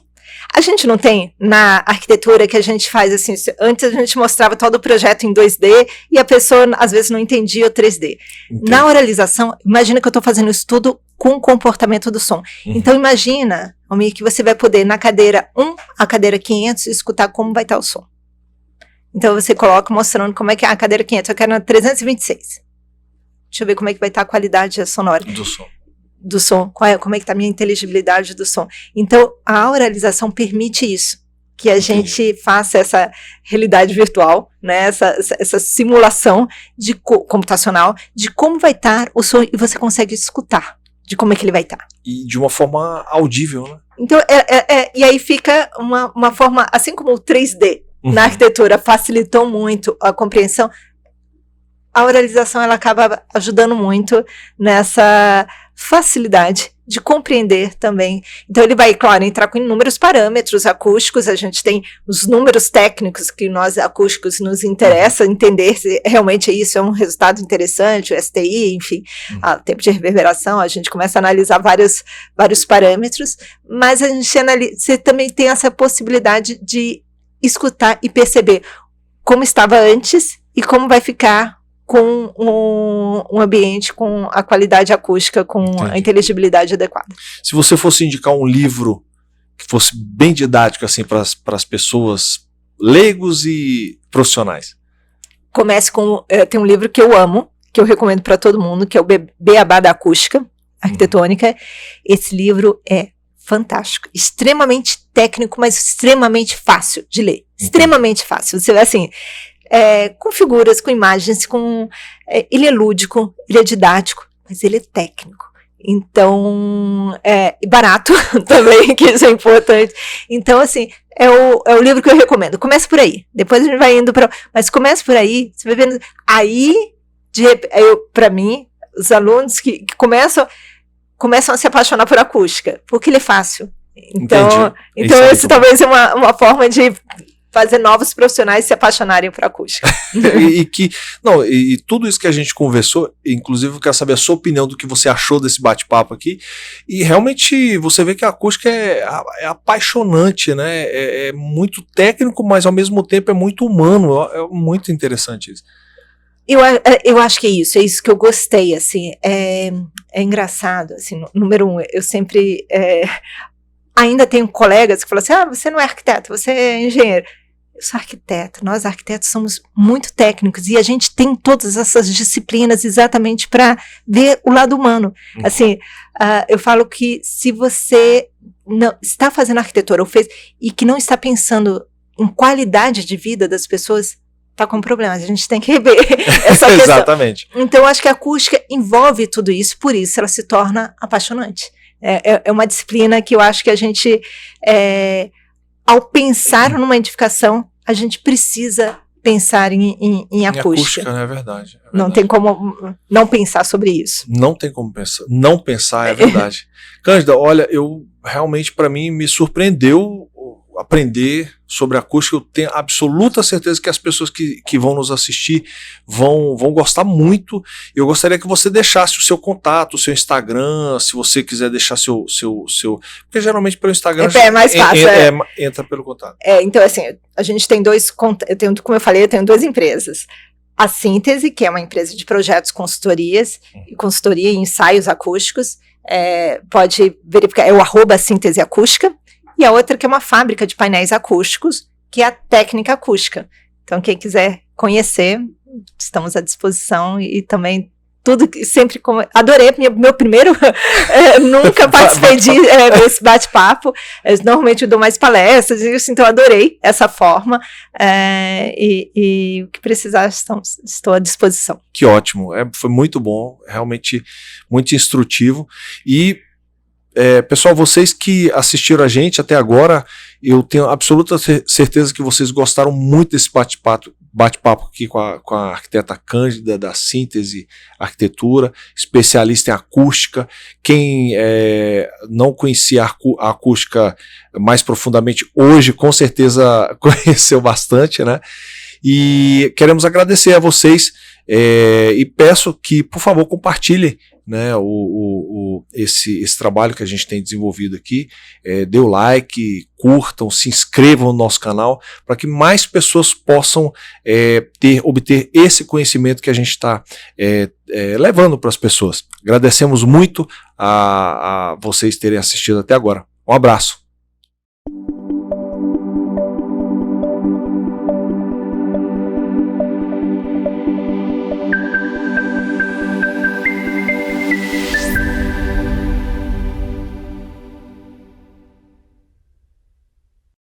A gente não tem na arquitetura que a gente faz assim, antes a gente mostrava todo o projeto em 2D e a pessoa às vezes não entendia o 3D. Entendi. Na oralização, imagina que eu estou fazendo estudo com o comportamento do som. Então imagina, Almir, que você vai poder na cadeira 1, a cadeira 500, escutar como vai estar o som. Então você coloca mostrando como é que é a cadeira 500, eu quero na 326. Deixa eu ver como é que vai estar a qualidade sonora. Do som, como é que está a minha inteligibilidade do som. Então, a auralização permite isso, que a gente faça essa realidade virtual, né, essa simulação computacional de como vai estar o som e você consegue escutar de como é que ele vai estar. E de uma forma audível, né? Então, e aí fica uma forma, assim como o 3D na arquitetura facilitou muito a compreensão, a auralização ela acaba ajudando muito nessa facilidade de compreender também. Então ele vai, claro, entrar com inúmeros parâmetros acústicos, a gente tem os números técnicos que nós acústicos nos interessa entender se realmente isso é um resultado interessante, o STI, enfim, tempo de reverberação, a gente começa a analisar vários parâmetros, mas a gente você também tem essa possibilidade de escutar e perceber como estava antes e como vai ficar com um ambiente com a qualidade acústica, com a inteligibilidade adequada. Se você fosse indicar um livro que fosse bem didático assim, para as pessoas leigos e profissionais. Comece com... tem um livro que eu amo, que eu recomendo para todo mundo, que é o Beabá da Acústica Arquitetônica. Esse livro é fantástico, extremamente técnico, mas extremamente fácil de ler. Extremamente fácil. Você vai assim... com figuras, com imagens, ele é lúdico, ele é didático, mas ele é técnico. Então, barato também, que isso é importante. Então, assim, é o livro que eu recomendo. Começa por aí. Depois a gente vai indo para... Mas começa por aí, você vai vendo... Aí, para mim, os alunos que começam a se apaixonar por acústica, porque ele é fácil. Então esse talvez é uma forma de fazer novos profissionais se apaixonarem por acústica. E tudo isso que a gente conversou, inclusive eu quero saber a sua opinião do que você achou desse bate-papo aqui, e realmente você vê que a acústica é apaixonante, né? É muito técnico, mas ao mesmo tempo é muito humano, é muito interessante isso. Eu acho que é isso que eu gostei, assim, é engraçado, assim, número um, eu sempre, ainda tenho colegas que falam assim, você não é arquiteto, você é engenheiro. Eu sou arquiteto, nós arquitetos somos muito técnicos e a gente tem todas essas disciplinas exatamente para ver o lado humano. Assim, eu falo que se você não está fazendo arquitetura ou fez, e que não está pensando em qualidade de vida das pessoas, está com problemas, a gente tem que rever essa questão. Exatamente. Então, eu acho que a acústica envolve tudo isso, por isso ela se torna apaixonante. É uma disciplina que eu acho que a gente, ao pensar numa edificação, a gente precisa pensar em acústica. Né? É verdade. Não tem como não pensar sobre isso. Não tem como pensar. Não pensar é verdade. Cândida, olha, realmente para mim me surpreendeu aprender sobre acústica. Eu tenho absoluta certeza que as pessoas que vão nos assistir vão gostar muito. Eu gostaria que você deixasse o seu contato, o seu Instagram, se você quiser deixar seu porque geralmente pelo Instagram é mais fácil, entra pelo contato. Então assim, a gente tem como eu falei, eu tenho duas empresas. A Síntese, que é uma empresa de projetos, consultoria e ensaios acústicos, pode verificar, é o @síntese acústica. E a outra que é uma fábrica de painéis acústicos, que é a Técnica Acústica. Então, quem quiser conhecer, estamos à disposição e também tudo que sempre... Adorei meu primeiro... nunca participei desse bate-papo. Normalmente eu dou mais palestras, então adorei essa forma. E o que precisar, estou à disposição. Que ótimo. Foi muito bom, realmente muito instrutivo. E pessoal, vocês que assistiram a gente até agora, eu tenho absoluta certeza que vocês gostaram muito desse bate-papo aqui com a arquiteta Cândida, da Síntese Arquitetura, especialista em acústica. Quem não conhecia a acústica mais profundamente, hoje com certeza conheceu bastante, né? E queremos agradecer a vocês e peço que, por favor, compartilhem, né, esse trabalho que a gente tem desenvolvido aqui. Dê o like, curtam, se inscrevam no nosso canal para que mais pessoas possam obter esse conhecimento que a gente está levando para as pessoas. Agradecemos muito a vocês terem assistido até agora. Um abraço.